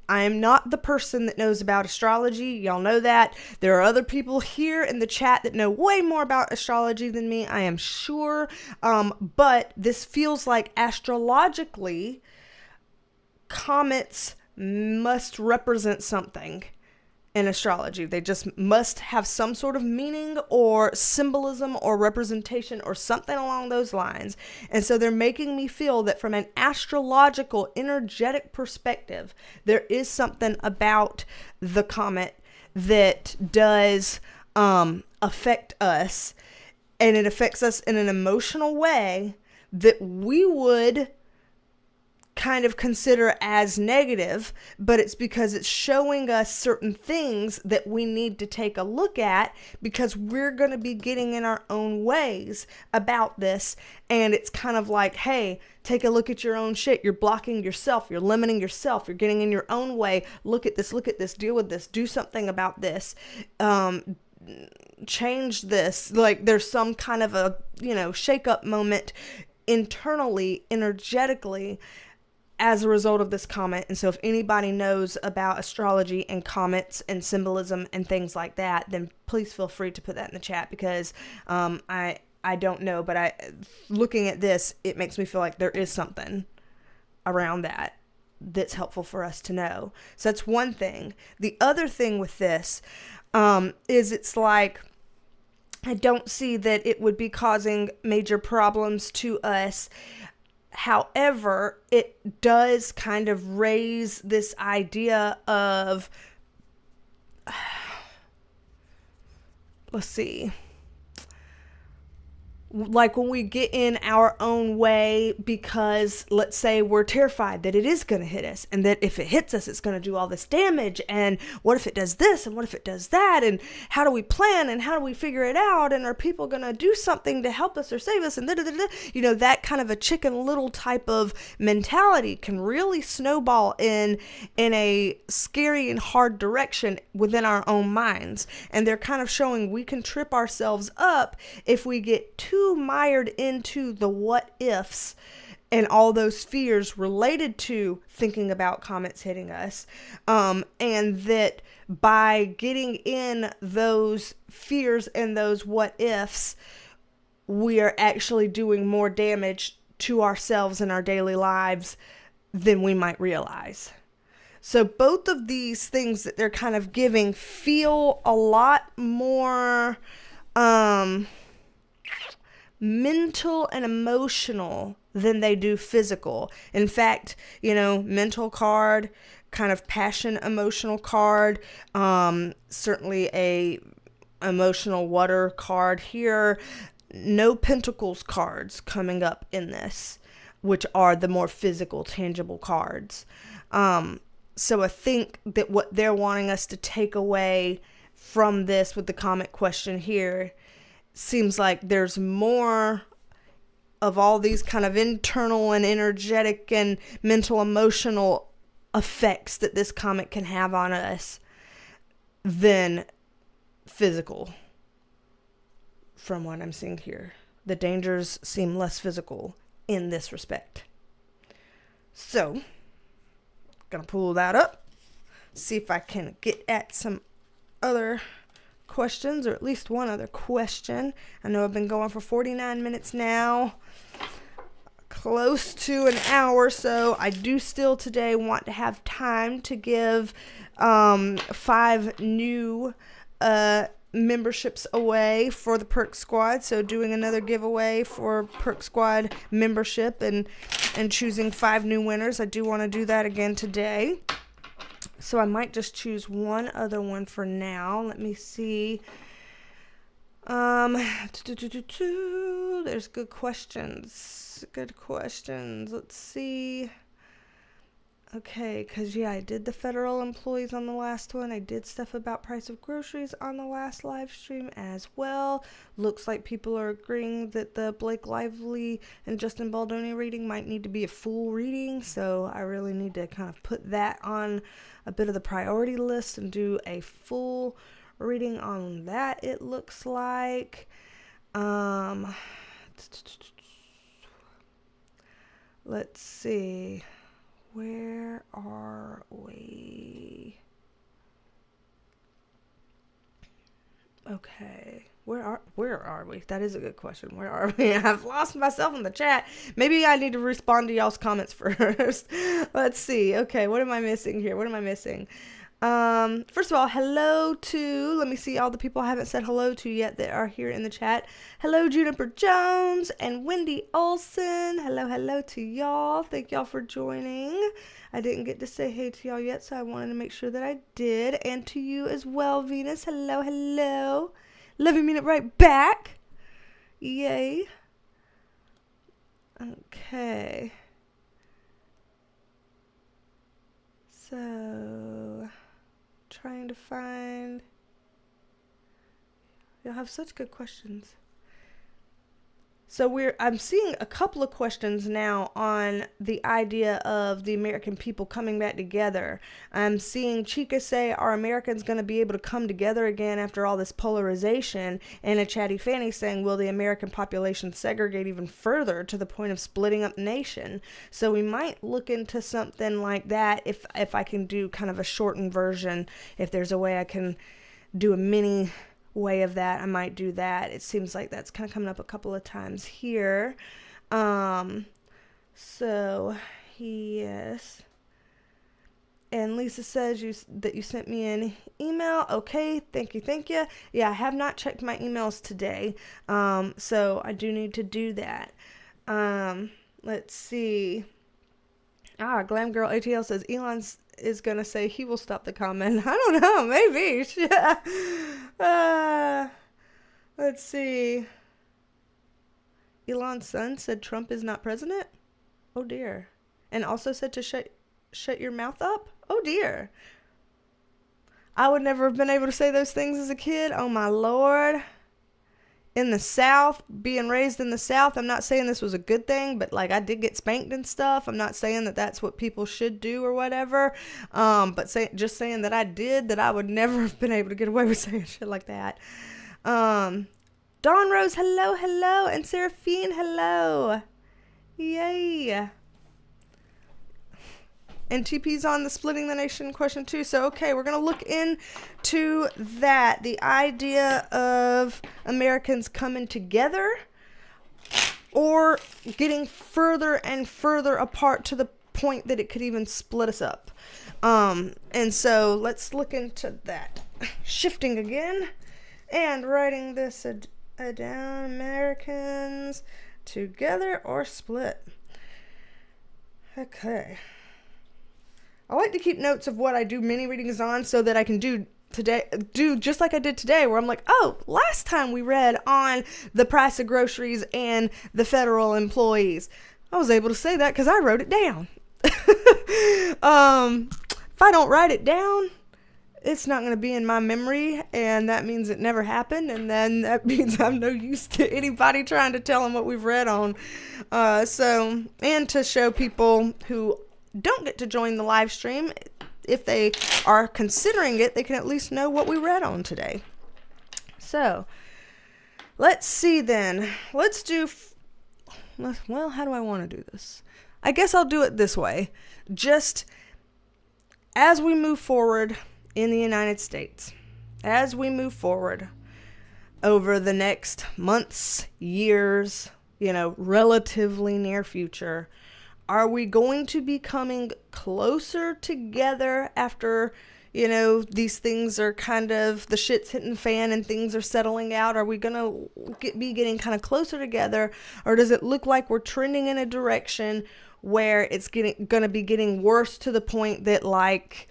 person that knows about astrology. Y'all know that. There are other people here in the chat that know way more about astrology than me, I am sure. But this feels like astrologically, comets must represent something in astrology. They just must have some sort of meaning or symbolism or representation or something along those lines. And so they're making me feel that from an astrological, energetic perspective, there is something about the comet that does affect us, and it affects us in an emotional way that we would kind of consider as negative, but it's because it's showing us certain things that we need to take a look at, because we're going to be getting in our own ways about this. And it's kind of like, hey, take a look at your own shit. You're blocking yourself. You're limiting yourself. You're getting in your own way. Look at this, deal with this, do something about this. Change this. Like there's some kind of a, shake up moment internally, energetically, as a result of this comment. And so if anybody knows about astrology and comets and symbolism and things like that, then please feel free to put that in the chat, because I don't know, but looking at this, it makes me feel like there is something around that's helpful for us to know. So that's one thing. The other thing with this is it's like, I don't see that it would be causing major problems to us. However, it does kind of raise this idea of, let's see, like when we get in our own way because, let's say, we're terrified that it is going to hit us, and that if it hits us, it's going to do all this damage, and what if it does this, and what if it does that, and how do we plan, and how do we figure it out, and are people going to do something to help us or save us, and that kind of a Chicken Little type of mentality can really snowball in a scary and hard direction within our own minds. And they're kind of showing we can trip ourselves up if we get too mired into the what ifs and all those fears related to thinking about comets hitting us, and that by getting in those fears and those what ifs, we are actually doing more damage to ourselves and our daily lives than we might realize. So both of these things that they're kind of giving feel a lot more mental and emotional than they do physical. In fact, mental card, kind of passion emotional card, certainly a emotional water card here. No pentacles cards coming up in this, which are the more physical, tangible cards. So I think that what they're wanting us to take away from this with the comment question here seems like there's more of all these kind of internal and energetic and mental emotional effects that this comet can have on us than physical. From what I'm seeing here, the dangers seem less physical in this respect. So, gonna pull that up, see if I can get at some other questions, or at least one other question. I know I've been going for 49 minutes now, close to an hour, so I do still today want to have time to give 5 new memberships away for the Perk Squad. So doing another giveaway for Perk Squad membership and choosing 5 new winners. I do want to do that again today. So I might just choose one other one for now. Let me see. There's good questions. Let's see. Okay, because, yeah, I did the federal employees on the last one. I did stuff about price of groceries on the last live stream as well. Looks like people are agreeing that the Blake Lively and Justin Baldoni reading might need to be a full reading, so I really need to kind of put that on a bit of the priority list and do a full reading on that, it looks like. Let's see. Where are we? Okay. Where are we? That is a good question. Where are we? I've lost myself in the chat. Maybe I need to respond to y'all's comments first. Let's see. Okay, what am I missing here? What am I missing? First of all, hello to, let me see all the people I haven't said hello to yet that are here in the chat. Hello, Juniper Jones and Wendy Olson. Hello to y'all. Thank y'all for joining. I didn't get to say hey to y'all yet, so I wanted to make sure that I did. And to you as well, Venus. Hello. Love you, mean it right back. Yay. Okay. So, trying to find, you'll have such good questions. So I'm seeing a couple of questions now on the idea of the American people coming back together. I'm seeing Chica say, are Americans going to be able to come together again after all this polarization? And a Chatty Fanny saying, will the American population segregate even further to the point of splitting up the nation? So we might look into something like that if I can do kind of a shortened version. If there's a way I can do a mini way of that, I might do that. It seems like that's kind of coming up a couple of times here. So yes. And Lisa says that you sent me an email. Okay, thank you. Yeah, I have not checked my emails today. So I do need to do that. Let's see. Glam Girl ATL says Elon's is gonna say he will stop the comment. I don't know, maybe. Let's see. Elon's son said Trump is not president. Oh dear. And also said to shut your mouth up. Oh dear. I would never have been able to say those things as a kid. Oh my Lord. In the South, being raised in the South, I'm not saying this was a good thing, but like I did get spanked and stuff. I'm not saying that that's what people should do or whatever. But just saying that I did, that I would never have been able to get away with saying shit like that. Dawn Rose, hello. And Seraphine, hello. Yay. And TP's on the splitting the nation question too. So, okay, we're going to look into that. The idea of Americans coming together or getting further and further apart to the point that it could even split us up. And so let's look into that. Shifting again and writing this down. Americans together or split. Okay. I like to keep notes of what I do mini readings on so that I can do just like I did today, where I'm like, oh, last time we read on the price of groceries and the federal employees. I was able to say that because I wrote it down. If I don't write it down, it's not going to be in my memory, and that means it never happened, and then that means I'm no use to anybody trying to tell them what we've read on. And to show people who don't get to join the live stream, if they are considering it, they can at least know what we read on today. So let's see then. Let's do, well, how do I want to do this? I guess I'll do it this way. Just as we move forward in the United States, as we move forward over the next months, years, relatively near future, are we going to be coming closer together after, these things are kind of, the shit's hitting the fan and things are settling out? Are we going to be getting kind of closer together? Or does it look like we're trending in a direction where it's going to be getting worse to the point that, like,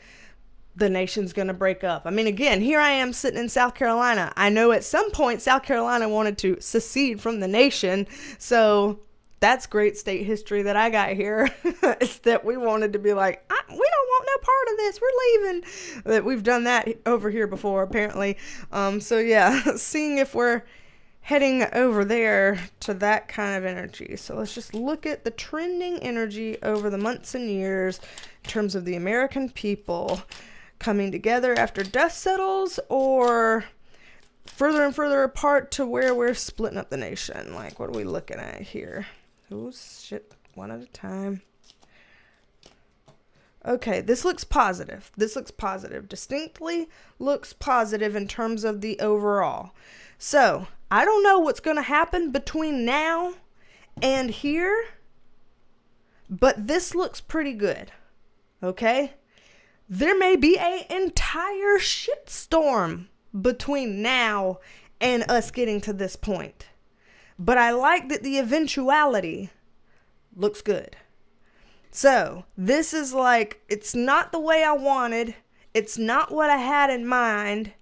the nation's going to break up? I mean, again, here I am sitting in South Carolina. I know at some point South Carolina wanted to secede from the nation. So that's great state history that I got here. It's that we wanted to be like, we don't want no part of this. We're leaving. That we've done that over here before, apparently. So yeah, seeing if we're heading over there to that kind of energy. So let's just look at the trending energy over the months and years in terms of the American people coming together after dust settles, or further and further apart to where we're splitting up the nation. Like, what are we looking at here? Oh, shit. One at a time. Okay, this looks positive. This looks positive. Distinctly looks positive in terms of the overall. So, I don't know what's going to happen between now and here, but this looks pretty good. Okay? There may be an entire shitstorm between now and us getting to this point. But I like that the eventuality looks good. So, this is like, it's not the way I wanted. It's not what I had in mind.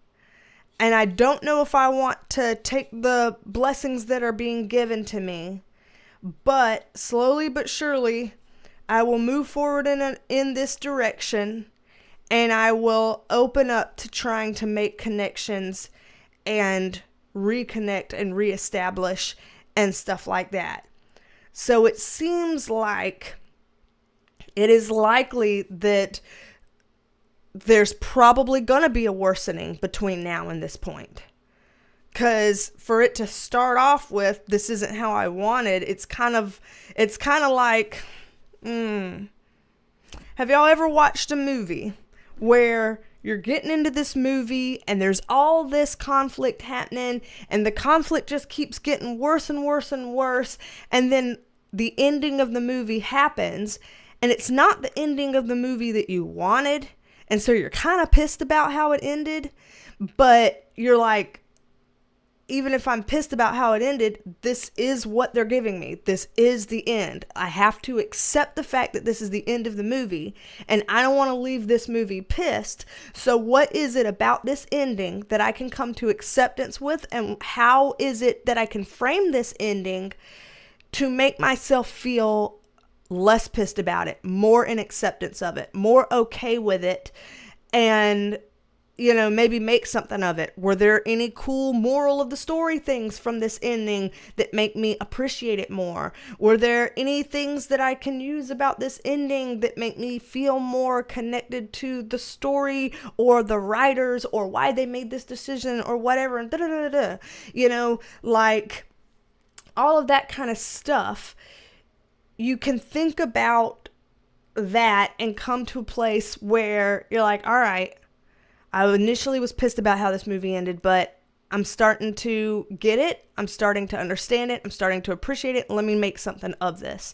And I don't know if I want to take the blessings that are being given to me. But slowly but surely, I will move forward in this direction. And I will open up to trying to make connections and reconnect and reestablish and stuff like that. So it seems like it is likely that there's probably going to be a worsening between now and this point. Because for it to start off with, this isn't how I wanted, it's kind of like, have y'all ever watched a movie where you're getting into this movie and there's all this conflict happening and the conflict just keeps getting worse and worse and worse, and then the ending of the movie happens and it's not the ending of the movie that you wanted, and so you're kind of pissed about how it ended, but you're like, even if I'm pissed about how it ended, this is what they're giving me. This is the end. I have to accept the fact that this is the end of the movie, and I don't want to leave this movie pissed. So what is it about this ending that I can come to acceptance with, and how is it that I can frame this ending to make myself feel less pissed about it, more in acceptance of it, more okay with it, and maybe make something of it. Were there any cool moral of the story things from this ending that make me appreciate it more? Were there any things that I can use about this ending that make me feel more connected to the story or the writers or why they made this decision or whatever? And like all of that kind of stuff. You can think about that and come to a place where you're like, all right, I initially was pissed about how this movie ended, but I'm starting to get it. I'm starting to understand it. I'm starting to appreciate it. Let me make something of this.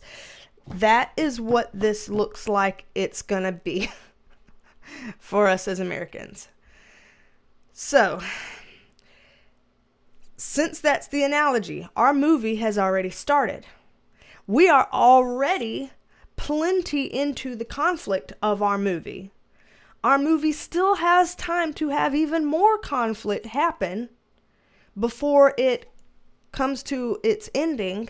That is what this looks like it's going to be for us as Americans. So, since that's the analogy, our movie has already started. We are already plenty into the conflict of our movie. Our movie still has time to have even more conflict happen before it comes to its ending.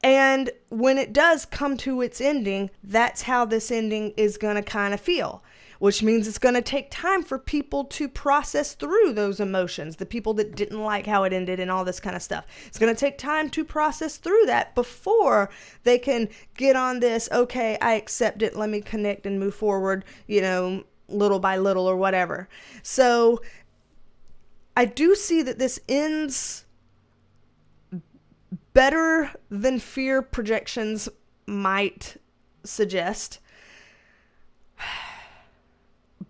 And when it does come to its ending, that's how this ending is going to kind of feel. Which means it's going to take time for people to process through those emotions. The people that didn't like how it ended and all this kind of stuff. It's going to take time to process through that before they can get on this, okay, I accept it, let me connect and move forward, little by little or whatever. So I do see that this ends better than fear projections might suggest.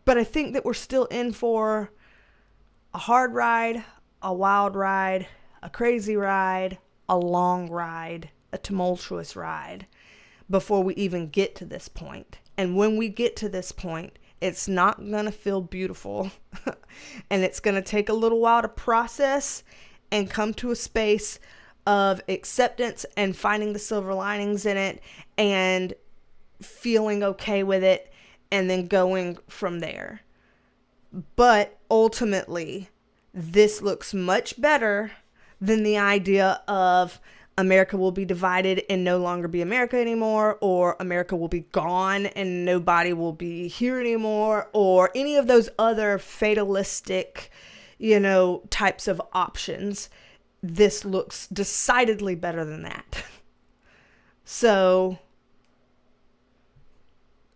But I think that we're still in for a hard ride, a wild ride, a crazy ride, a long ride, a tumultuous ride before we even get to this point. And when we get to this point, it's not going to feel beautiful. And it's going to take a little while to process and come to a space of acceptance and finding the silver linings in it and feeling okay with it. And then going from there. But ultimately, this looks much better than the idea of America will be divided and no longer be America anymore, or America will be gone and nobody will be here anymore, or any of those other fatalistic, types of options. This looks decidedly better than that. So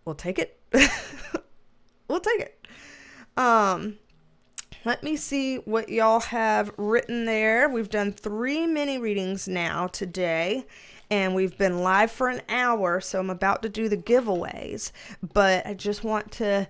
we'll take it. We'll take it. Let me see what y'all have written there. We've done 3 mini readings now today, and we've been live for an hour, so I'm about to do the giveaways, but I just want to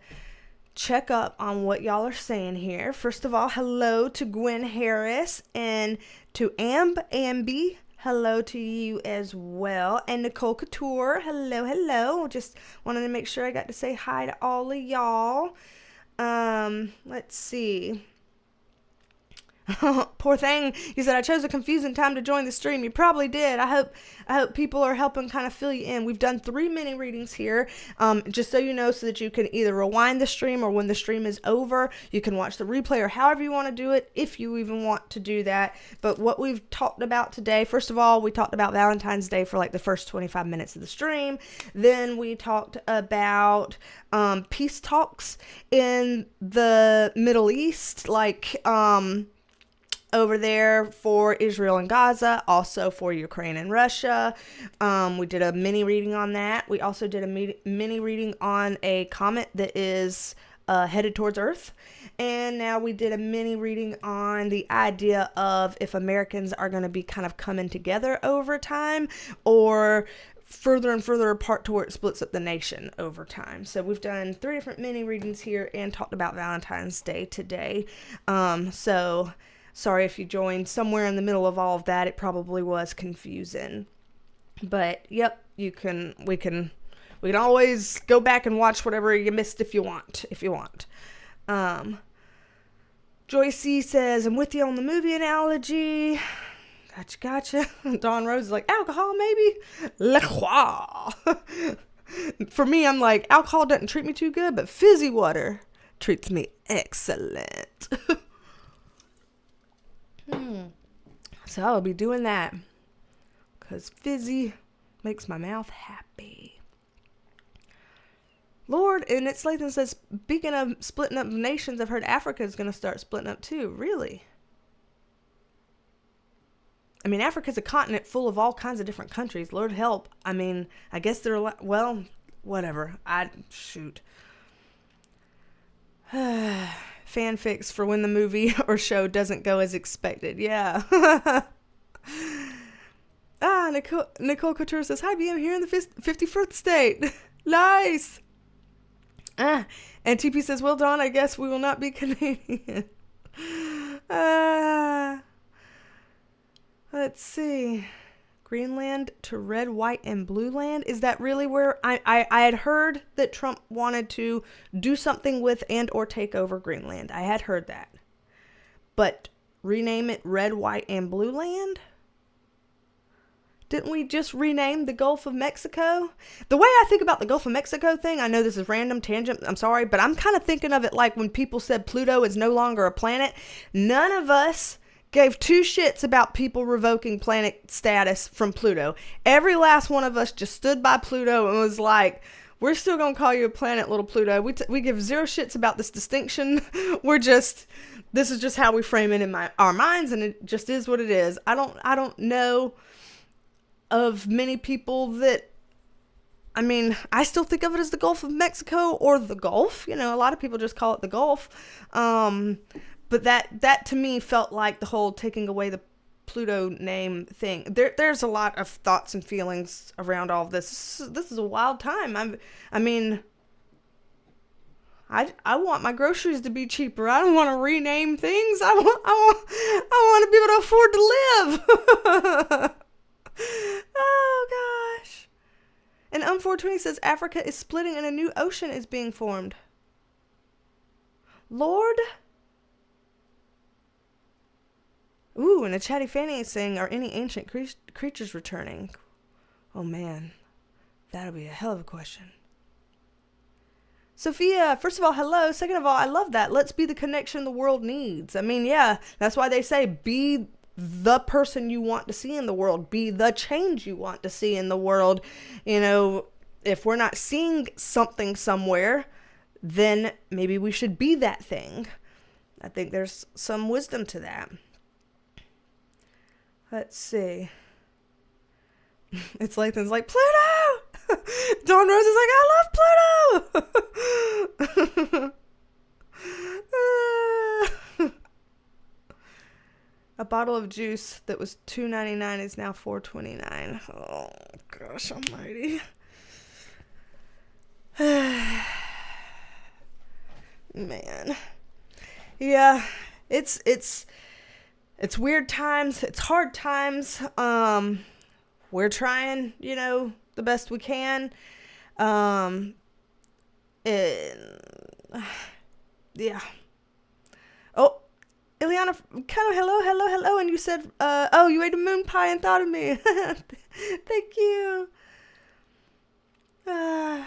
check up on what y'all are saying here. First of all, hello to Gwen Harris, and to Amby. Hello to you as well. And Nicole Couture, hello. Just wanted to make sure I got to say hi to all of y'all. Let's see. Poor thing. You said I chose a confusing time to join the stream. You probably did. I hope people are helping kind of fill you in. We've done 3 mini readings here. Just so you know, so that you can either rewind the stream, or when the stream is over, you can watch the replay, or however you want to do it, if you even want to do that. But what we've talked about today, first of all, we talked about Valentine's Day for like the first 25 minutes of the stream. Then we talked about peace talks in the Middle East, like over there for Israel and Gaza, also for Ukraine and Russia. We did a mini reading on that. We also did a mini reading on a comet that is headed towards Earth. And now we did a mini reading on the idea of if Americans are going to be kind of coming together over time, or further and further apart to where it splits up the nation over time. So we've done 3 different mini readings here and talked about Valentine's Day today. So sorry if you joined somewhere in the middle of all of that. It probably was confusing. But yep, we can always go back and watch whatever you missed if you want. Joycey says, I'm with you on the movie analogy. Gotcha. Dawn Rose is like, alcohol maybe? LiQWYD. For me, I'm like, alcohol doesn't treat me too good, but fizzy water treats me excellent. So I'll be doing that, because fizzy makes my mouth happy. Lord, and it's Lathan says, speaking of splitting up nations, I've heard Africa is going to start splitting up too. Really? I mean, Africa's a continent full of all kinds of different countries. Lord help. I mean, I guess they're, well, whatever. Shoot. Fanfics for when the movie or show doesn't go as expected. Yeah. Nicole Couture says, hi, BM here in the 51st state. Nice. And TP says, well, Dawn, I guess we will not be Canadian. Let's see. Greenland to red, white, and blue land. Is that really where I had heard that Trump wanted to do something with and or take over Greenland? I had heard that. But rename it red, white, and blue land? Didn't we just rename the Gulf of Mexico? The way I think about the Gulf of Mexico thing, I know this is random tangent, I'm sorry, but I'm kind of thinking of it like when people said Pluto is no longer a planet. None of us gave 2 shits about people revoking planet status from Pluto. Every last one of us just stood by Pluto and was like, we're still going to call you a planet, little Pluto. We give 0 shits about this distinction. This is just how we frame it in our minds, and it just is what it is. I don't know of many people that, I mean, I still think of it as the Gulf of Mexico or the Gulf. A lot of people just call it the Gulf. But that to me felt like the whole taking away the Pluto name thing. There's a lot of thoughts and feelings around all of this. This is a wild time. I want my groceries to be cheaper. I don't want to rename things. I want to be able to afford to live. Oh gosh. And Um420 says Africa is splitting and a new ocean is being formed. Lord. Ooh, and a Chatty Fanny is saying, are any ancient creatures returning? Oh man, that'll be a hell of a question. Sophia, first of all, hello. Second of all, I love that. Let's be the connection the world needs. I mean, yeah, that's why they say be the person you want to see in the world, be the change you want to see in the world. You know, if we're not seeing something somewhere, then maybe we should be that thing. I think there's some wisdom to that. Let's see. It's Lathan's like, Pluto! Dawn Rose is like, I love Pluto! A bottle of juice that was $2.99 is now $4.29. Oh, gosh almighty. Man. Yeah, it's weird times. It's hard times. We're trying, you know, the best we can. And, yeah. Oh, Ileana, kind of hello. And you said, oh, you ate a moon pie and thought of me. Thank you. And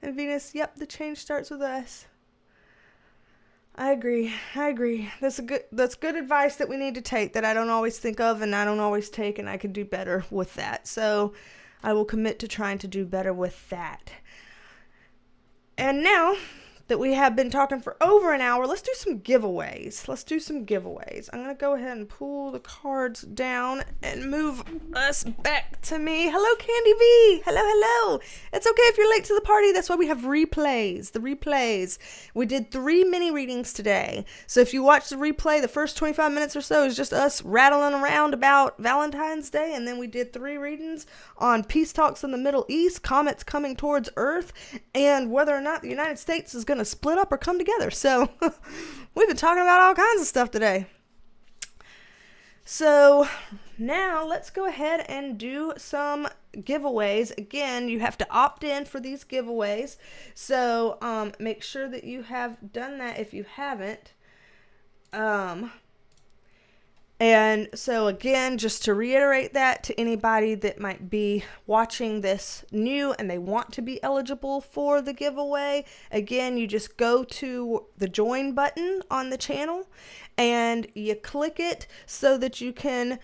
Venus, yep, the change starts with us. I agree. That's good advice that we need to take, that I don't always think of and I don't always take, and I could do better with that. So I will commit to trying to do better with that. And now that we have been talking for over an hour, let's do some giveaways. I'm going to go ahead and pull the cards down and move us back to me. Hello, Candy V. Hello. It's okay if you're late to the party. That's why we have replays. The replays. We did 3 mini readings today. So if you watch the replay, the first 25 minutes or so is just us rattling around about Valentine's Day. And then we did 3 readings on peace talks in the Middle East, comets coming towards Earth, and whether or not the United States is going to split up or come together. So we've been talking about all kinds of stuff today. So now let's go ahead and do some giveaways. Again, you have to opt in for these giveaways. So make sure that you have done that if you haven't. And so again, just to reiterate that to anybody that might be watching this new and they want to be eligible for the giveaway, again, you just go to the join button on the channel and you click it so that you can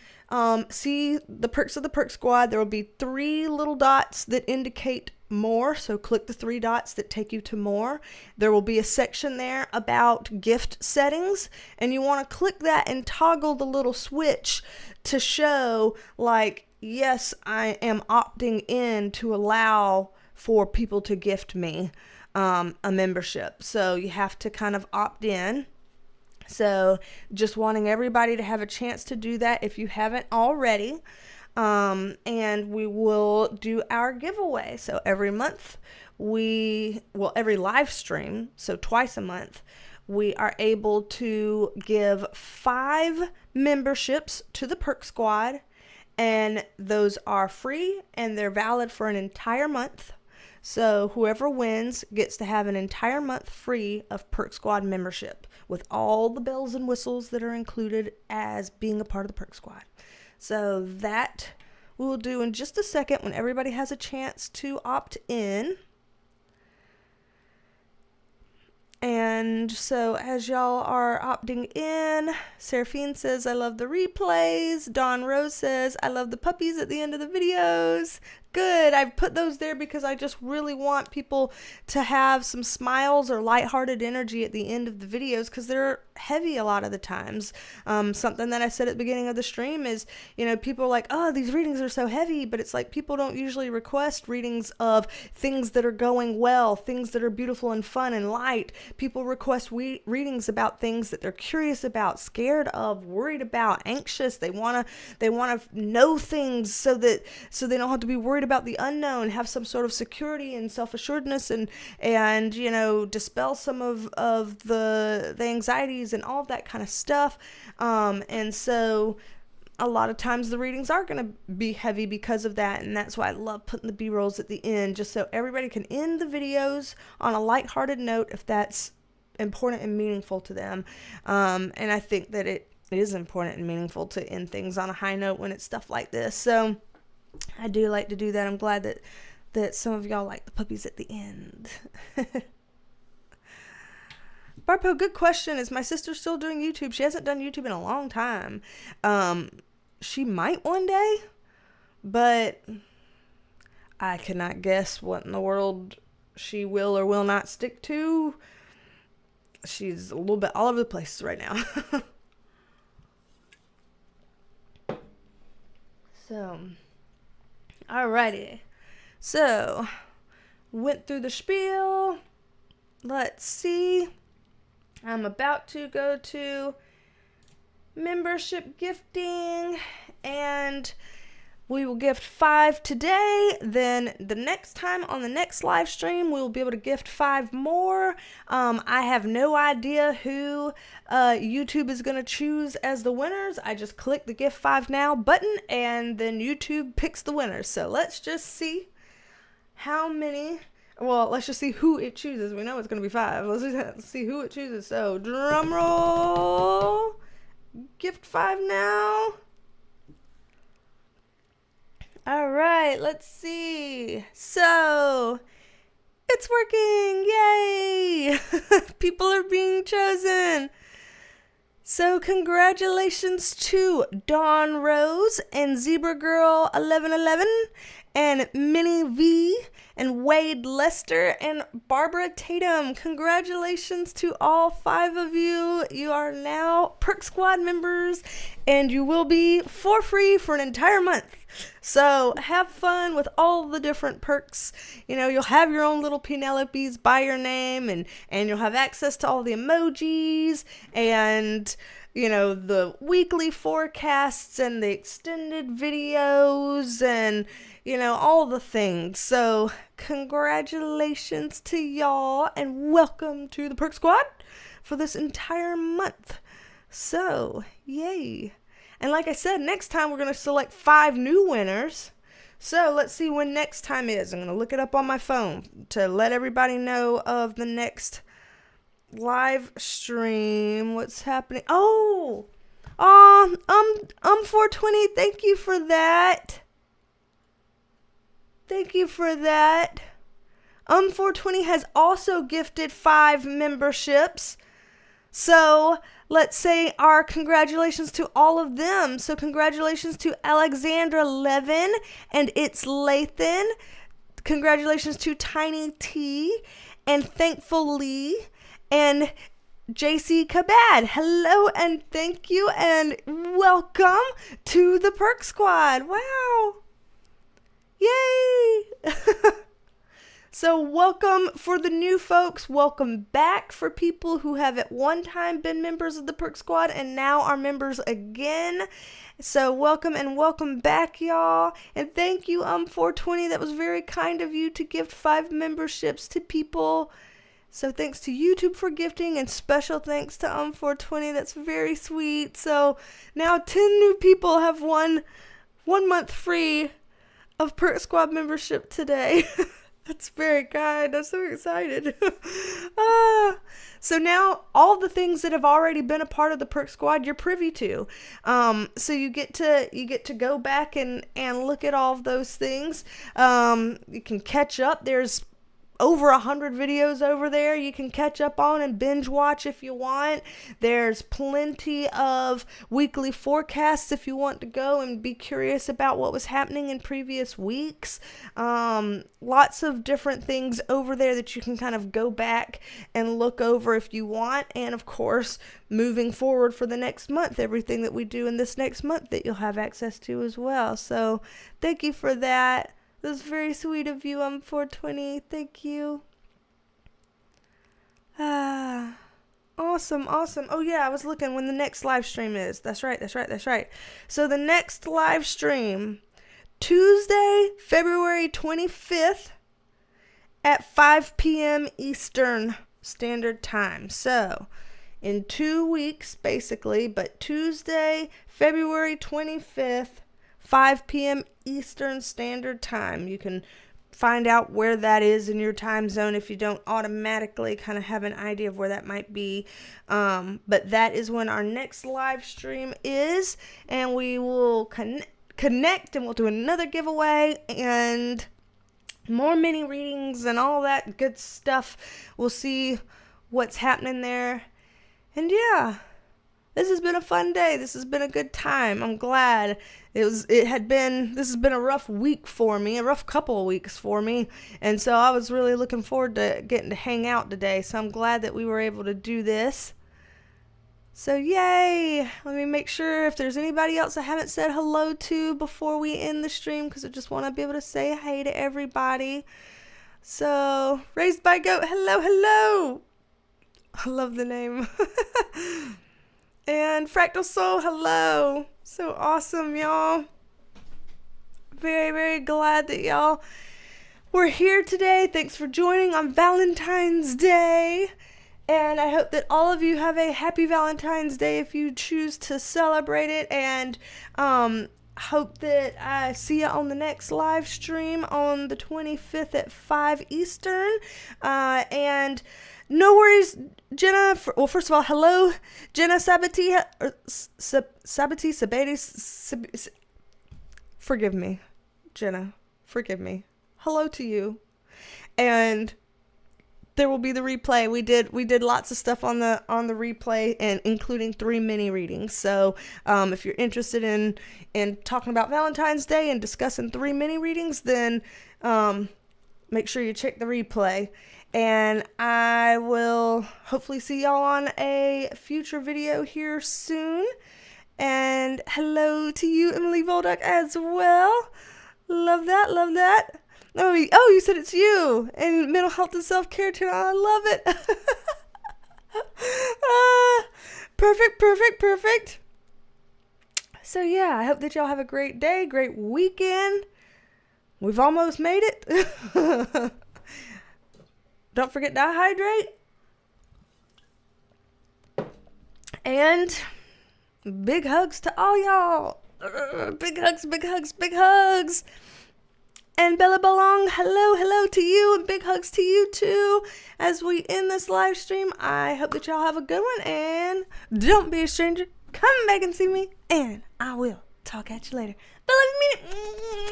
see the perks of the Perk Squad. There will be 3 little dots that indicate more, so click the 3 dots that take you to more. There will be a section there about gift settings, and you want to click that and toggle the little switch to show, like, yes, I am opting in to allow for people to gift me a membership. So you have to kind of opt in. So just wanting everybody to have a chance to do that if you haven't already. And we will do our giveaway. So every month every live stream, so twice a month, we are able to give 5 memberships to the Perk Squad, and those are free and they're valid for an entire month. So whoever wins gets to have an entire month free of Perk Squad membership with all the bells and whistles that are included as being a part of the Perk Squad. So that we will do in just a second when everybody has a chance to opt in. And so as y'all are opting in, Seraphine says, I love the replays. Dawn Rose says, I love the puppies at the end of the videos. Good. I've put those there because I just really want people to have some smiles or lighthearted energy at the end of the videos, because they're heavy a lot of the times. Something that I said at the beginning of the stream is, you know, people are like, oh, these readings are so heavy, but it's like people don't usually request readings of things that are going well, things that are beautiful and fun and light. People request readings about things that they're curious about, scared of, worried about, anxious. They want to know things so they don't have to be worried about the unknown, have some sort of security and self-assuredness and you know, dispel some of the anxieties and all of that kind of stuff. And so a lot of times the readings are going to be heavy because of that, and that's why I love putting the B-rolls at the end, just so everybody can end the videos on a lighthearted note if that's important and meaningful to them. And I think that it is important and meaningful to end things on a high note when it's stuff like this. So I do like to do that. I'm glad that some of y'all like the puppies at the end. Barpo, good question. Is my sister still doing YouTube? She hasn't done YouTube in a long time. She might one day, but I cannot guess what in the world she will or will not stick to. She's a little bit all over the place right now. So, alrighty. So, went through the spiel. Let's see. I'm about to go to membership gifting, and we will gift 5 today. Then the next time on the next live stream, we will be able to gift 5 more. I have no idea who YouTube is going to choose as the winners. I just click the gift 5 now button, and then YouTube picks the winners. So let's just see how many. Well, let's just see who it chooses. We know it's going to be 5. Let's see who it chooses. So drum roll. Gift 5 now. All right, let's see. So, it's working. Yay! People are being chosen. So, congratulations to Dawn Rose and Zebra Girl 1111 and Minnie V and Wade Lester and Barbara Tatum. Congratulations to all 5 of you. You are now Perk Squad members, and you will be for free for an entire month. So have fun with all the different perks. You know, you'll have your own little Penelopes by your name, and you'll have access to all the emojis and, you know, the weekly forecasts and the extended videos and, you know, all the things. So congratulations to y'all, and welcome to the Perk Squad for this entire month. So, yay. And like I said, next time we're going to select 5 new winners. So let's see when next time is. I'm going to look it up on my phone to let everybody know of the next live stream. What's happening? Oh, 420. Thank you for that. Thank you for that. 420 has also gifted 5 memberships. So let's say our congratulations to all of them. So congratulations to Alexandra Levin and It's Lathan. Congratulations to Tiny T and Thankful Lee and JC Kabad. Hello and thank you and welcome to the Perk Squad. Wow. Yay. So welcome for the new folks. Welcome back for people who have at one time been members of the Perk Squad and now are members again. So welcome and welcome back, y'all. And thank you, 420. That was very kind of you to gift 5 memberships to people. So thanks to YouTube for gifting, and special thanks to 420. That's very sweet. So now 10 new people have one month free of Perk Squad membership today. That's very kind. I'm so excited. So now all the things that have already been a part of the Perk Squad, you're privy to. So you get to go back and look at all of those things. You can catch up. There's over 100 videos over there you can catch up on and binge watch if you want. There's plenty of weekly forecasts if you want to go and be curious about what was happening in previous weeks. Lots of different things over there that you can kind of go back and look over if you want. And of course, moving forward for the next month, everything that we do in this next month that you'll have access to as well. So thank you for that. That's very sweet of you, 420. Thank you. Awesome. Oh yeah, I was looking when the next live stream is. That's right. So the next live stream, Tuesday, February 25th at 5 p.m. Eastern Standard Time. So in 2 weeks, basically, but Tuesday, February 25th, 5 p.m. Eastern Standard Time. You can find out where that is in your time zone if you don't automatically kind of have an idea of where that might be. But that is when our next live stream is, and we will connect and we'll do another giveaway and more mini readings and all that good stuff. We'll see what's happening there. And yeah, this has been a fun day. This has been a good time. I'm glad. This has been a rough week for me, a rough couple of weeks for me. And so I was really looking forward to getting to hang out today. So I'm glad that we were able to do this. So yay. Let me make sure if there's anybody else I haven't said hello to before we end the stream, because I just want to be able to say hey to everybody. So, Raised by Goat, hello. I love the name. And Fractal Soul, hello. So awesome, y'all. Very, very glad that y'all were here today. Thanks for joining on Valentine's Day. And I hope that all of you have a happy Valentine's Day if you choose to celebrate it. And hope that I see you on the next live stream on the 25th at 5 Eastern. And no worries, Jenna. First of all, hello, Jenna Sabati. Forgive me, Jenna. Forgive me. Hello to you. And there will be the replay. We did lots of stuff on the replay, and including 3 mini readings. So if you're interested in talking about Valentine's Day and discussing 3 mini readings, then make sure you check the replay. And I will hopefully see y'all on a future video here soon. And hello to you, Emily Volduck, as well. Love that. Oh, you said it's you. And mental health and self-care too. I love it. Perfect. So yeah, I hope that y'all have a great day, great weekend. We've almost made it. Don't forget to hydrate. And big hugs to all y'all. Big hugs. And Bella Belong, hello to you, and big hugs to you too. As we end this live stream, I hope that y'all have a good one, and don't be a stranger. Come back and see me, and I will talk at you later. Bella, mean it.